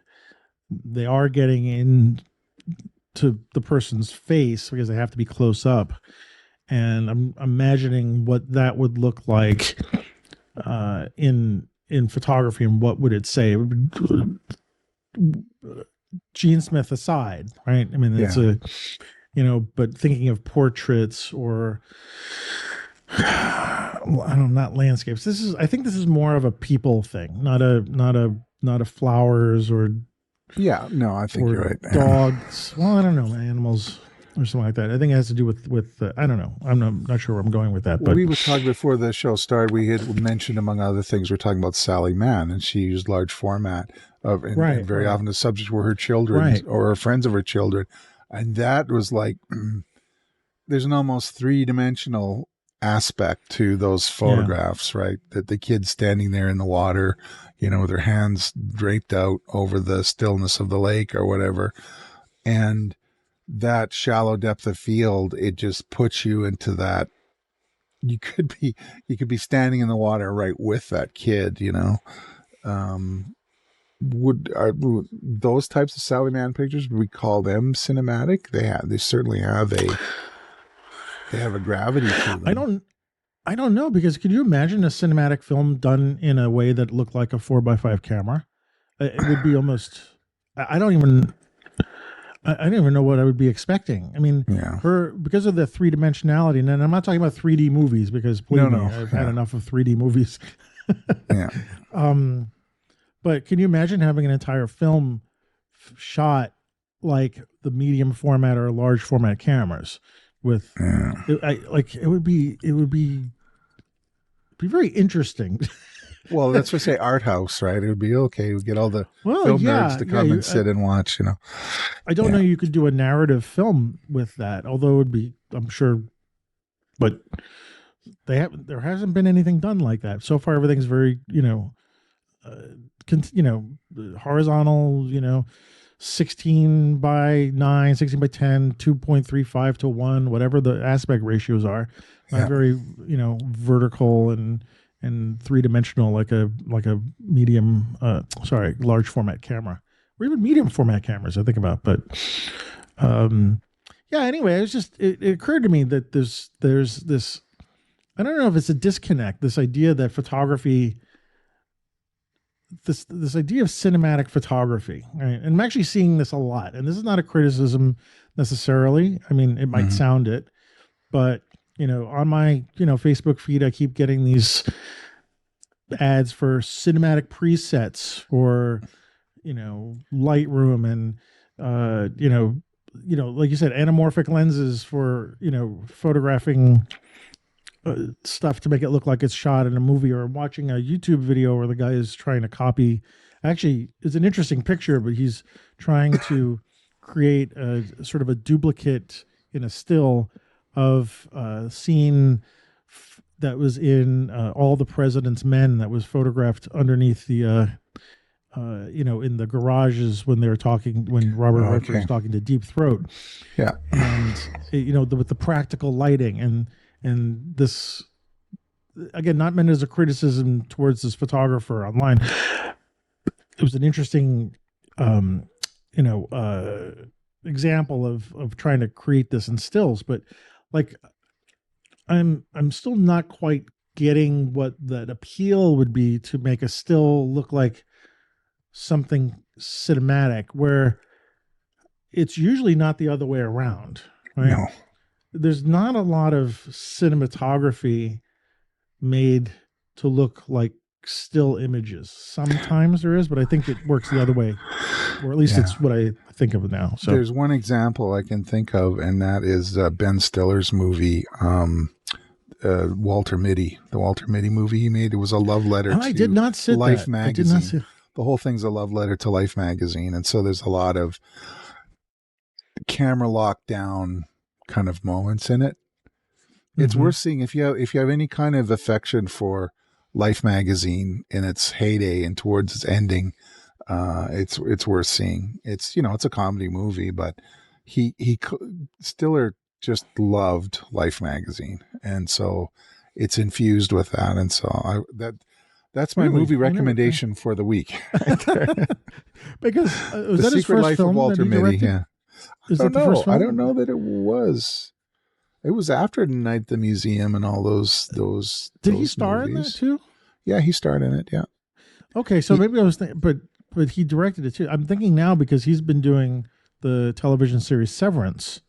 They are getting in to the person's face because they have to be close up. and I'm imagining what that would look like in photography, and what would it say? It would Gene Smith aside, right? I mean, it's a, but thinking of portraits or I don't know, not landscapes. I think this is more of a people thing, not a flowers or I think you're right. Dogs. Well, I don't know, animals or something like that. I think it has to do with I don't know. I'm not sure where I'm going with that. But we were talking before the show started. We had mentioned, among other things, we're talking about Sally Mann, and she used large format and very often the subjects were her children or friends of her children, and that was like there's an almost three-dimensional aspect to those photographs, right? That the kid standing there in the water, with their hands draped out over the stillness of the lake or whatever, and that shallow depth of field, it just puts you into that. You could be standing in the water right with that kid, Would those types of Sally Mann pictures, would we call them cinematic? They certainly have a gravity to them. I don't know, because could you imagine a cinematic film done in a way that looked like a 4x5 camera? It would be almost. I don't even know what I would be expecting. I mean, because of the three dimensionality, and I'm not talking about 3D movies, because believe me, I've had enough of 3D movies. But can you imagine having an entire film shot like the medium format or large format cameras with, it would be very interesting. Well, that's what say art house, right? It would be okay. We get all the film nerds to come and sit and watch, I don't know. You could do a narrative film with that, although it would be, I'm sure, but there hasn't been anything done like that. So far, everything's very, horizontal, 16 by 9, 16 by 10, 2.35 to 1, whatever the aspect ratios are. Not very, vertical and three-dimensional like a medium, large format camera, or even medium format cameras I think about. But anyway, it occurred to me that there's this, I don't know if it's a disconnect, this idea that photography, this idea of cinematic photography, right? And I'm actually seeing this a lot, and this is not a criticism necessarily. I mean, it might sound it, but on my Facebook feed, I keep getting these ads for cinematic presets for Lightroom and like you said, anamorphic lenses for photographing stuff to make it look like it's shot in a movie. Or I'm watching a YouTube video where the guy is trying to copy. Actually, it's an interesting picture, but he's trying to create a sort of a duplicate in a still of a scene that was in All the President's Men, that was photographed underneath the in the garages when they're talking, when Robert Redford was talking to Deep Throat. And with the practical lighting and this, again, not meant as a criticism towards this photographer online. It was an interesting example of trying to create this in stills, but like I'm still not quite getting what that appeal would be to make a still look like something cinematic, where it's usually not the other way around, right? No. There's not a lot of cinematography made to look like still images. Sometimes there is, but I think it works the other way, or at least it's what I think of now. So there's one example I can think of, and that is Ben Stiller's movie, Walter Mitty, the Walter Mitty movie he made. It was a love letter to I did not see Life that. magazine. I did not see. The whole thing's a love letter to Life magazine, and so there's a lot of camera lockdown kind of moments in it. It's worth seeing if you have any kind of affection for Life magazine in its heyday and towards its ending. It's worth seeing. It's it's a comedy movie, but Stiller just loved Life magazine, and so it's infused with that. And so that's my movie recommendation for the week. Because was The that his Secret first Life film of Walter that he Mitty. directed? Yeah. Is that the first film? I don't know that it was. It was after Night at the Museum and all those. Did he star in that too? Yeah, he starred in it. Yeah. Okay, so maybe I was thinking, but he directed it too. I'm thinking now because he's been doing the television series Severance,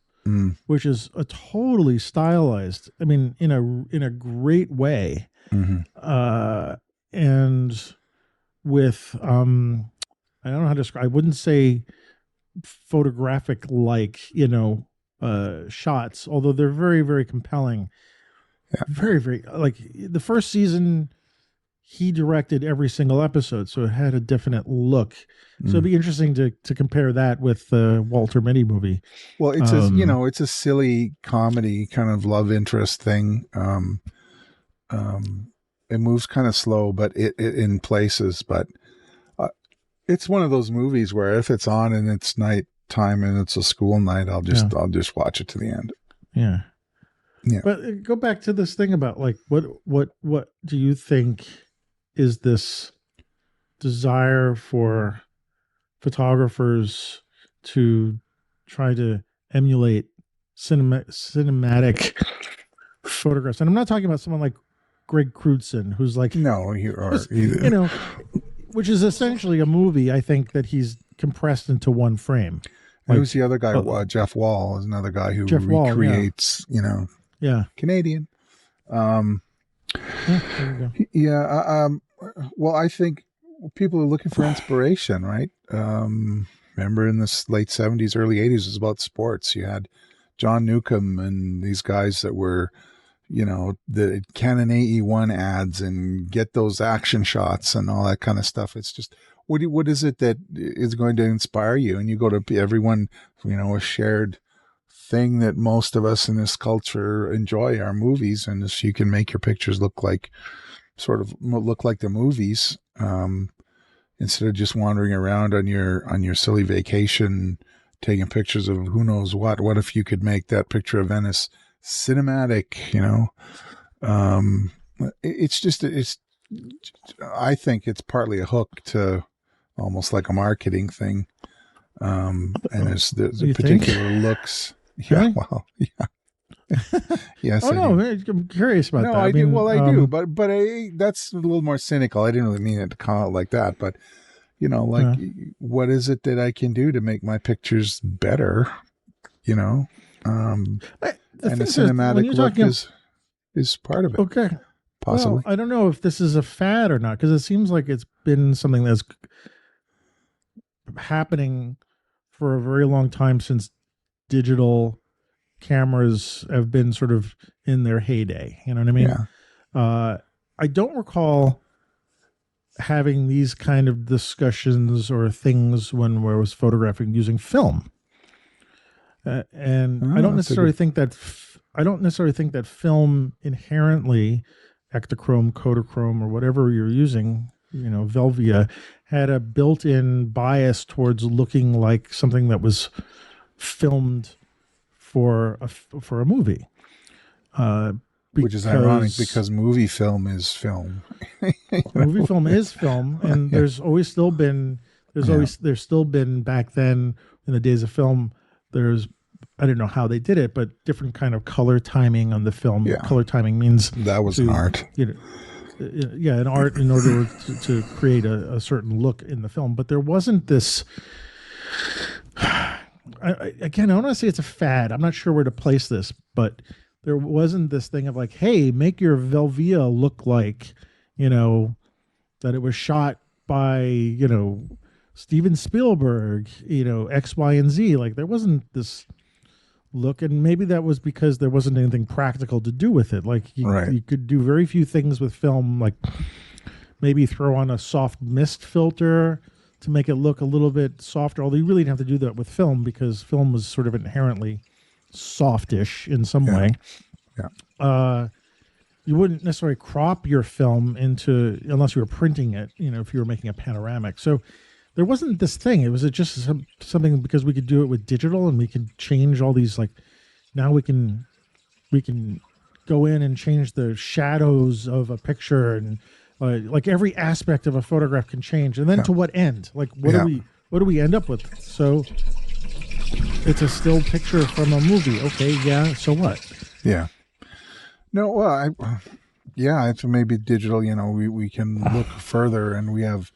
which is a totally stylized. I mean, in a great way, and with I don't know how to describe. I wouldn't say photographic like shots, although they're very, very compelling. Yeah. Very, very like the first season. He directed every single episode, so it had a definite look. So it'd be interesting to compare that with the Walter Mitty movie. Well, it's it's a silly comedy kind of love interest thing. It moves kind of slow, but it in places. But it's one of those movies where if it's on and it's nighttime and it's a school night, I'll just watch it to the end. Yeah. Yeah. But go back to this thing about like what do you think is this desire for photographers to try to emulate cinematic photographs? And I'm not talking about someone like Greg Crewdson, who's like which is essentially a movie. I think that he's compressed into one frame. Like, who's the other guy? Jeff Wall is another guy who recreates. Canadian. There you go. Well, I think people are looking for inspiration, right? Remember in the late 70s, early 80s, it was about sports. You had John Newcomb and these guys that were, the Canon AE1 ads and get those action shots and all that kind of stuff. It's just, what is it that is going to inspire you? And you go to everyone, a shared thing that most of us in this culture enjoy are movies, and if you can make your pictures look like the movies, instead of just wandering around on your silly vacation taking pictures of who knows what if you could make that picture of Venice cinematic? I think it's partly a hook to almost like a marketing thing, and there's particular looks. Yeah, really? Well, yeah. Yes. Oh no, I'm curious about that. I do. Well, I do, but that's a little more cynical. I didn't really mean it to come out like that, but what is it that I can do to make my pictures better? And the cinematic look is part of it. Okay, possibly. Well, I don't know if this is a fad or not, because it seems like it's been something that's happening for a very long time since digital cameras have been sort of in their heyday. You know what I mean? Yeah. I don't recall having these kind of discussions or things when I was photographing using film. I don't necessarily think that film inherently, Ektachrome, Kodachrome, or whatever you're using, Velvia, had a built-in bias towards looking like something that was filmed for a movie, which is ironic because movie film is film. Movie film is film, and there's still been back then in the days of film. I don't know how they did it, but different kind of color timing on the film. Yeah. Color timing means that was an art. An art in order to create a certain look in the film. But there wasn't this. I don't want to say it's a fad. I'm not sure where to place this, but there wasn't this thing of like, hey, make your Velvia look like, that it was shot by, Steven Spielberg, X, Y, and Z. Like there wasn't this look, and maybe that was because there wasn't anything practical to do with it. Like you could do very few things with film, like maybe throw on a soft mist filter to make it look a little bit softer, although you really didn't have to do that with film because film was sort of inherently softish in some way. Yeah. You wouldn't necessarily crop your film unless you were printing it, if you were making a panoramic. So there wasn't this thing. It was just something because we could do it with digital and we could change all these, like now we can go in and change the shadows of a picture and like every aspect of a photograph can change, and then to what end? Like what do we end up with? So it's a still picture from a movie. Okay, yeah. So what? Yeah. No, well, yeah, it's maybe digital, we can look further, and we have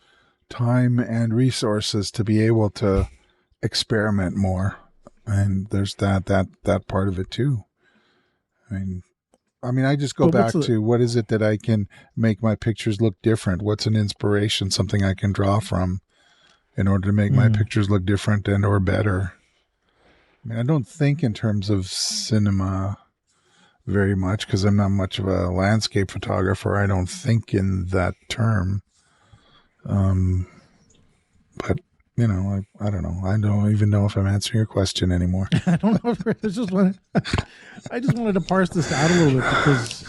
time and resources to be able to experiment more. And there's that part of it too. I mean, I just go back to what is it that I can make my pictures look different? What's an inspiration, something I can draw from in order to make my pictures look different and or better? I mean, I don't think in terms of cinema very much because I'm not much of a landscape photographer. I don't think in that term. But I don't know. I don't even know if I'm answering your question anymore. I don't know. I just wanted to parse this out a little bit because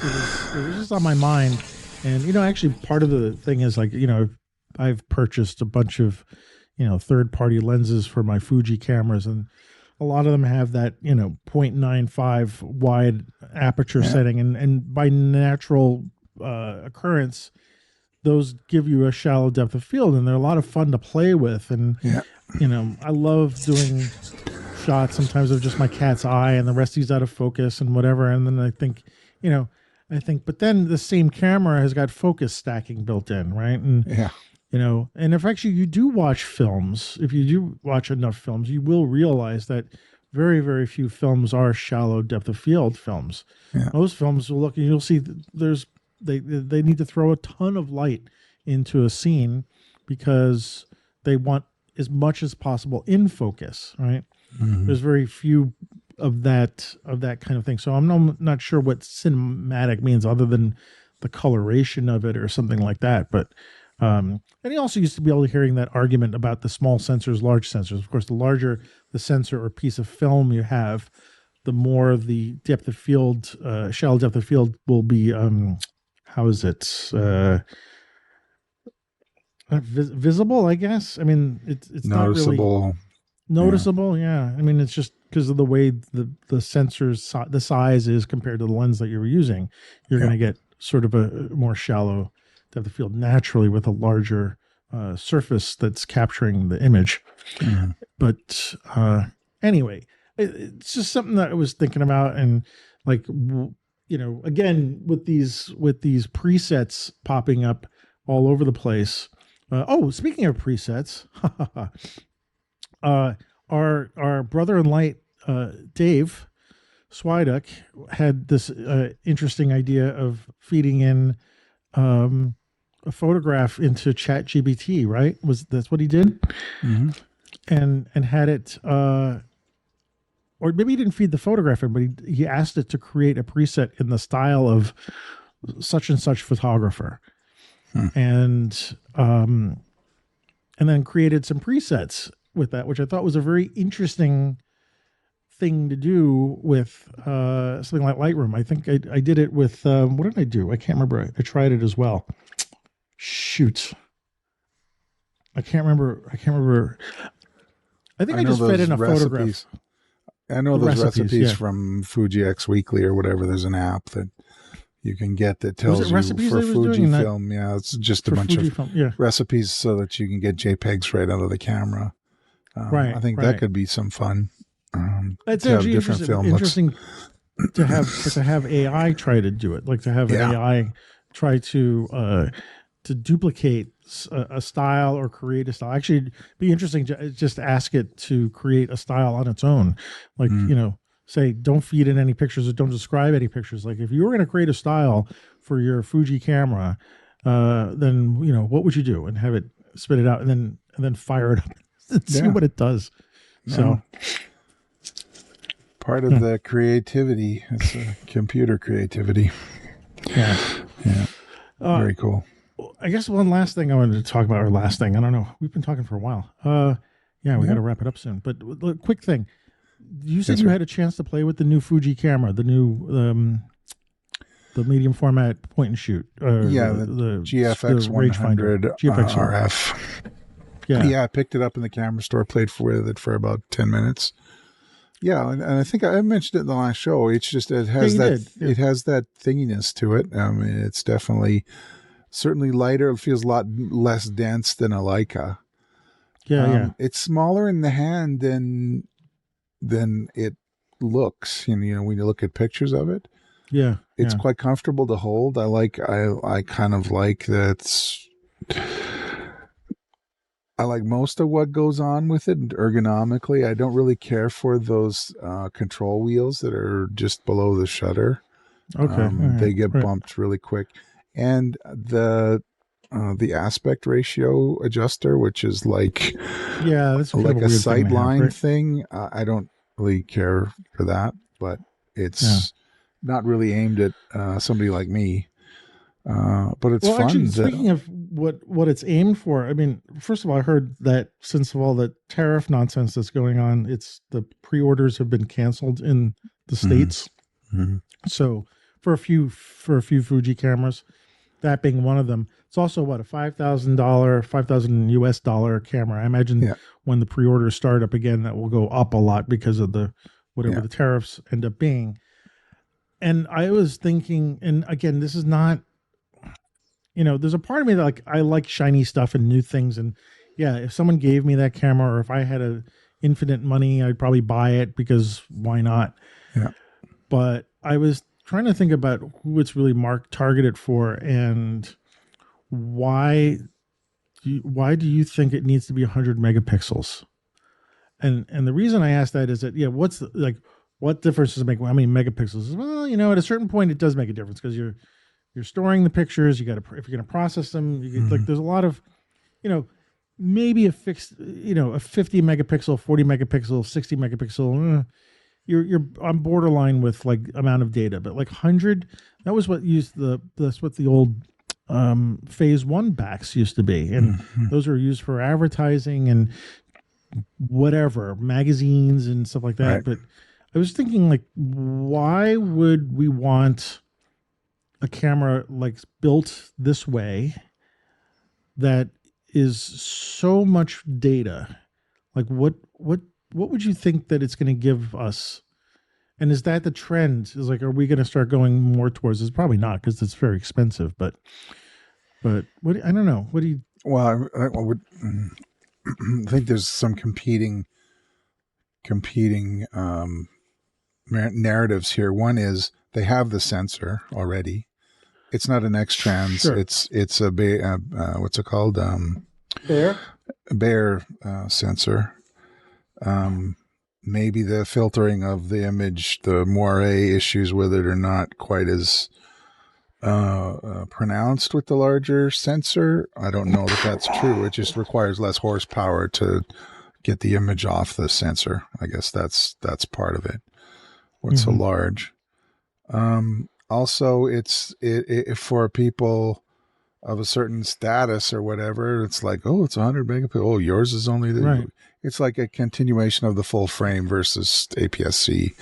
it was just on my mind. And, actually part of the thing is like, I've purchased a bunch of, third-party lenses for my Fuji cameras, and a lot of them have that, 0.95 wide aperture setting. And by natural occurrence, those give you a shallow depth of field, and they're a lot of fun to play with. And, I love doing shots sometimes of just my cat's eye and the rest he's out of focus and whatever. And then I think, but then the same camera has got focus stacking built in, right? And, and if actually you do watch films, if you do watch enough films, you will realize that very, very few films are shallow depth of field films. Yeah. Most films will look, and you'll see they need to throw a ton of light into a scene because they want as much as possible in focus, right? Mm-hmm. There's very few of that kind of thing. So I'm not sure what cinematic means other than the coloration of it or something like that. But and he also used to be able to hearing that argument about the small sensors, large sensors. Of course, the larger the sensor or piece of film you have, the more the depth of field, shallow depth of field will be. How is it? Visible, I guess. I mean, it's noticeable. Not really noticeable. Yeah. I mean, it's just because of the way the sensor's the size is compared to the lens that you're using. You're going to get sort of a more shallow depth of field naturally with a larger surface that's capturing the image. Mm-hmm. But anyway, it's just something that I was thinking about, and like. Again, with these presets popping up all over the place. Speaking of presets, our brother in light, Dave Swiduk, had this interesting idea of feeding in a photograph into ChatGPT. Right? That's what he did? Mm-hmm. And had it. Or maybe he didn't feed the photographer, but he asked it to create a preset in the style of such and such photographer, and then created some presets with that, which I thought was a very interesting thing to do with something like Lightroom. I think I did it with what did I do? I can't remember. I tried it as well. Shoot, I can't remember. I think I just fed in a photograph. I know those recipes from Fuji X Weekly or whatever. There's an app that you can get that tells you for Fujifilm. Yeah, it's just a bunch of recipes so that you can get JPEGs right out of the camera. Right. I think that could be some fun. It's actually interesting to have AI try to do it, like to have AI try to duplicate a style or create a style. Actually, it'd be interesting to just ask it to create a style on its own. Like, say, don't feed in any pictures or don't describe any pictures. Like if you were going to create a style for your Fuji camera, then, what would you do? And have it spit it out and then fire it up and see what it does. Yeah. So part of the creativity is computer creativity. Yeah. Yeah. Very cool. I guess one last thing I wanted to talk about, or last thing, I don't know. We've been talking for a while. We got to wrap it up soon. But quick thing. You said you had a chance to play with the new Fuji camera, the new, the medium format point and shoot. The GFX 100 RF. Yeah, I picked it up in the camera store, played with it for about 10 minutes. Yeah, and I think I mentioned it in the last show. It's just, it has it has that thinginess to it. I mean, it's definitely... certainly lighter. It feels a lot less dense than a Leica. Yeah. It's smaller in the hand than it looks. When you look at pictures of it, it's quite comfortable to hold. I kind of like that. I like most of what goes on with it ergonomically. I don't really care for those control wheels that are just below the shutter. Okay, they get bumped really quick, and the aspect ratio adjuster, which is like that's like a sideline thing. I don't really care for that, but it's not really aimed at somebody like me. But it's fun. Actually, speaking of what it's aimed for, I mean, first of all, I heard that since of all the tariff nonsense that's going on, the pre-orders have been canceled in the States. Mm-hmm. So for a few Fuji cameras, that being one of them, it's also a $5,000 US camera. I imagine when the pre-orders start up again, that will go up a lot because of the tariffs end up being. And I was thinking, and again, this is not, there's a part of me that I like shiny stuff and new things. And if someone gave me that camera, or if I had infinite money, I'd probably buy it because why not? Yeah. But I was trying to think about who it's really targeted for, and why do you think it needs to be 100 megapixels? And the reason I asked that is that what difference does it make? How many megapixels? Well, at a certain point it does make a difference, because you're storing the pictures. If you're going to process them, there's a lot of, maybe a fixed, a 50 megapixel, 40 megapixel, 60 megapixel. You're on borderline with amount of data, but 100, that was what that's what the old phase 1 backs used to be, and those are used for advertising and whatever, magazines and stuff like that. Right. But I was thinking, why would we want a camera built this way that is so much data? What would you think that it's going to give us? And is that the trend? Are we going to start going more towards this? Probably not, because it's very expensive. But what, I don't know. What do you? Well, I would think there's some competing narratives here. One is they have the sensor already. It's not an X-trans. Sure. It's a what's it called? Bayer sensor. Maybe the filtering of the image, the moire issues with it are not quite as pronounced with the larger sensor. I don't know that that's true. It just requires less horsepower to get the image off the sensor. I guess that's part of it. What's so large? Also, it's for people of a certain status or whatever. It's it's 100 megapixels. Oh, yours is only the. Right. It's like a continuation of the full frame versus APS-C.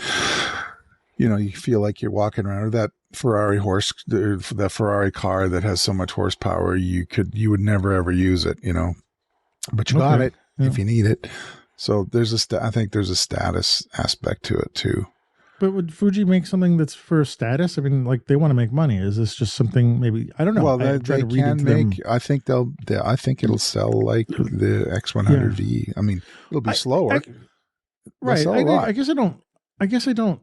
You feel like you're walking around, or that that Ferrari car that has so much horsepower, you would never ever use it, but you got it if you need it. So I think there's a status aspect to it too. But would Fuji make something that's for status? I mean, they want to make money. Is this just something, maybe, I don't know. Well, they can make, I think I think it'll sell like the X100V. I mean, it'll be slower. Right. I guess I don't.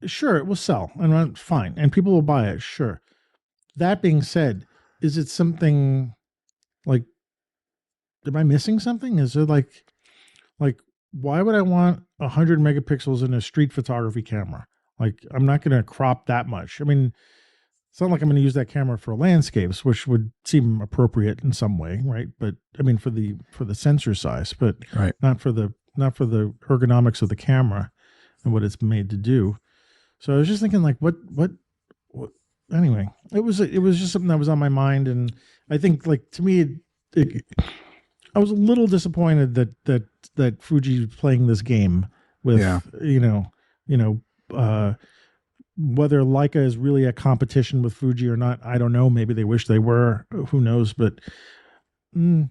Sure, it will sell, and fine, and people will buy it. Sure. That being said, is it something am I missing something? Is it why would I want 100 megapixels in a street photography camera? I'm not going to crop that much. I mean, it's not like I'm going to use that camera for landscapes, which would seem appropriate in some way, right? But I mean, for the sensor size, but not for the ergonomics of the camera and what it's made to do. So I was just thinking, what? Anyway, it was just something that was on my mind, and I think, to me, I was a little disappointed that Fuji was playing this game with, whether Leica is really a competition with Fuji or not. I don't know. Maybe they wish they were. Who knows? But, and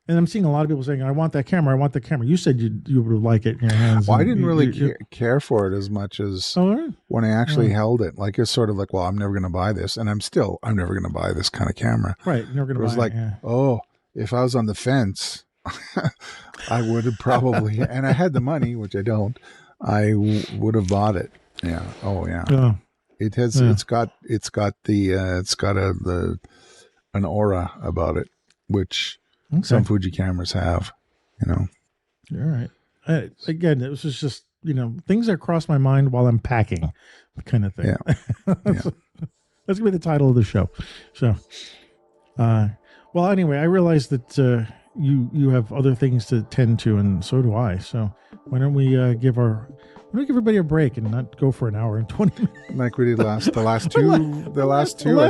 I'm seeing a lot of people saying, I want that camera. I want the camera. You said you would like it in your hands. Well, I didn't really care for it as much as when I actually held it. It's sort of well, I'm never going to buy this. And I'm never going to buy this kind of camera. Right. Never going to buy it. If I was on the fence, I would have probably, and I had the money, which I don't, I would have bought it. Yeah. Oh yeah. Oh, It has. Yeah. It's got an aura about it, which some Fuji cameras have. All right. Again, it was just things that cross my mind while I'm packing, kind of thing. Yeah. That's gonna be the title of the show. So, well, anyway, I realize that you have other things to tend to, and so do I. So why don't we give everybody a break and not go for an hour and 20 minutes? Like we did the last two. I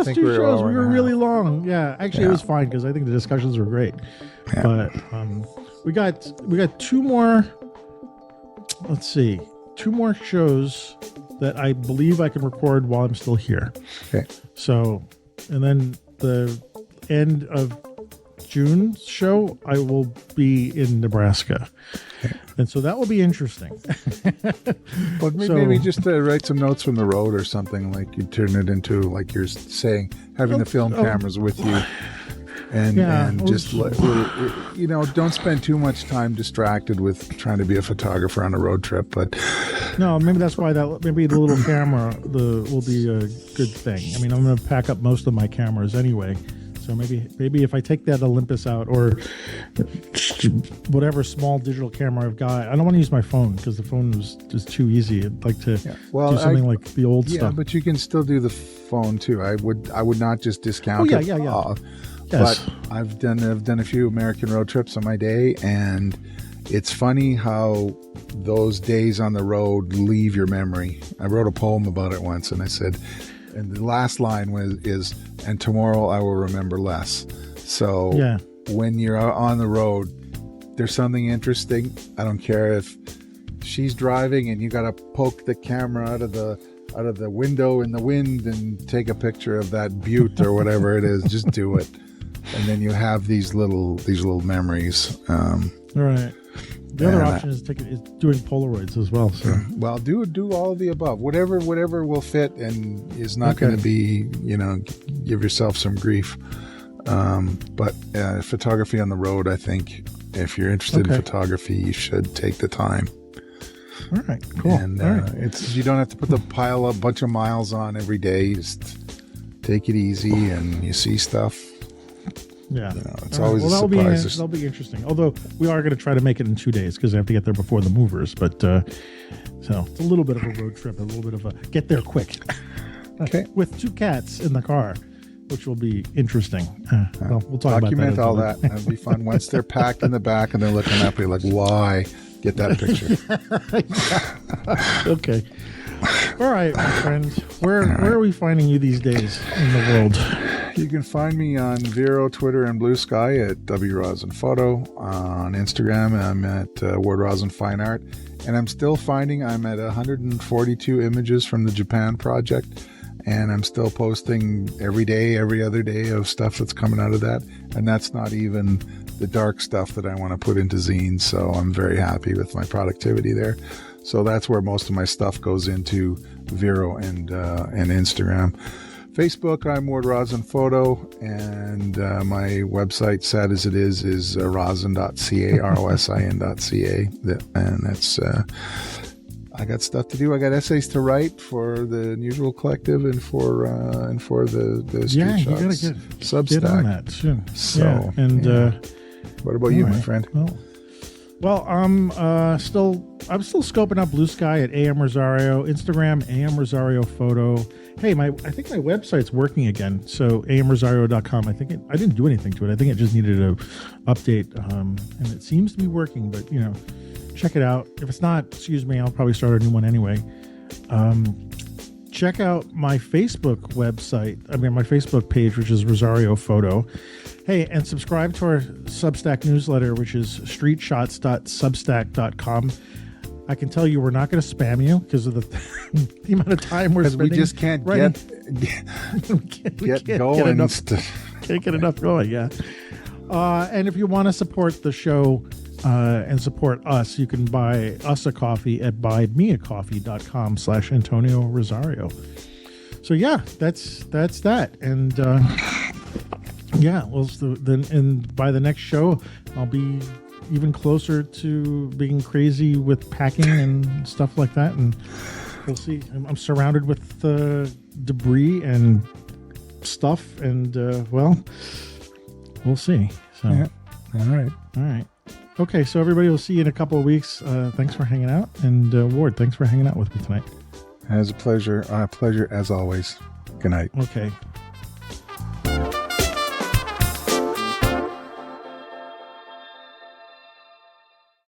think two we shows were we were really long. Yeah, actually, it was fine because I think the discussions were great. Yeah. But we got two more. Let's see, two more shows that I believe I can record while I'm still here. Okay. So, and then the end of June show, I will be in Nebraska. Okay. And so that will be interesting. Well, maybe just write some notes from the road or something. Like you turn it into, like you're saying, having the film cameras with you, and just don't spend too much time distracted with trying to be a photographer on a road trip. But no, maybe that's why maybe the little camera will be a good thing. I mean, I'm going to pack up most of my cameras anyway. So maybe if I take that Olympus out or whatever small digital camera I've got, I don't want to use my phone because the phone is just too easy. I'd like to do something like the old stuff. Yeah, but you can still do the phone too. I would not just discount it. Yeah. But I've done a few American road trips on my day, and it's funny how those days on the road leave your memory. I wrote a poem about it once, and I said, and the last line is, and tomorrow I will remember less. So when you're out on the road, there's something interesting. I don't care if she's driving and you got to poke the camera out of the window in the wind and take a picture of that butte or whatever it is. Just do it, and then you have these little memories. All right. The other option is doing Polaroids as well. So, well, do all of the above. Whatever will fit and is not going to be, give yourself some grief. But photography on the road, I think, if you're interested in photography, you should take the time. All right, cool. And you don't have to pile a bunch of miles on every day. Just take it easy, and you see stuff. Yeah, it's always a surprise. That'll be interesting. Although we are going to try to make it in 2 days because I have to get there before the movers. But so it's a little bit of a road trip, a little bit of a get there quick. Okay. With 2 cats in the car, which will be interesting. Well, we'll talk document about that. Document all that. That'll be fun. Once they're packed in the back and they're looking up, you're like, why? Get that picture. Okay. All right, my friend. Where are we finding you these days in the world? You can find me on Vero, Twitter, and Blue Sky at wrosinphoto. On Instagram, I'm at Ward Rosin Fine Art. And I'm still finding I'm at 142 images from the Japan project. And I'm still posting every day, every other day of stuff that's coming out of that. And that's not even the dark stuff that I want to put into zines. So I'm very happy with my productivity there. So that's where most of my stuff goes into, Vero and Instagram. Facebook, I'm Ward Rosin Photo, and my website, sad as it is rosin.ca, rosin.ca, and that's I got stuff to do. I got essays to write for the Unusual Collective and for the Street Shots Substack. Get on that soon. So, and what about you, my friend? Well, I'm still scoping up Blue Sky at AM Rosario, Instagram AM Rosario Photo. Hey, I think my website's working again. So amrosario.com. I think I didn't do anything to it. I think it just needed an update, and it seems to be working. But check it out. If it's not, excuse me, I'll probably start a new one anyway. Check out my Facebook website. My Facebook page, which is Rosario Photo. Hey, and subscribe to our Substack newsletter, which is streetshots.substack.com. I can tell you we're not going to spam you because of the amount of time we're spending. We just can't writing. get going. Can't get enough going, yeah. And if you want to support the show and support us, you can buy us a coffee at buymeacoffee.com/Antonio Rosario. So yeah, that's that. And by the next show, I'll be even closer to being crazy with packing and stuff like that. And we'll see. I'm surrounded with debris and stuff, and well, we'll see. So, yeah. All right. Okay, so everybody, will see you in a couple of weeks. Thanks for hanging out, and Ward, thanks for hanging out with me tonight. It was a pleasure. Pleasure as always. Good night. Okay.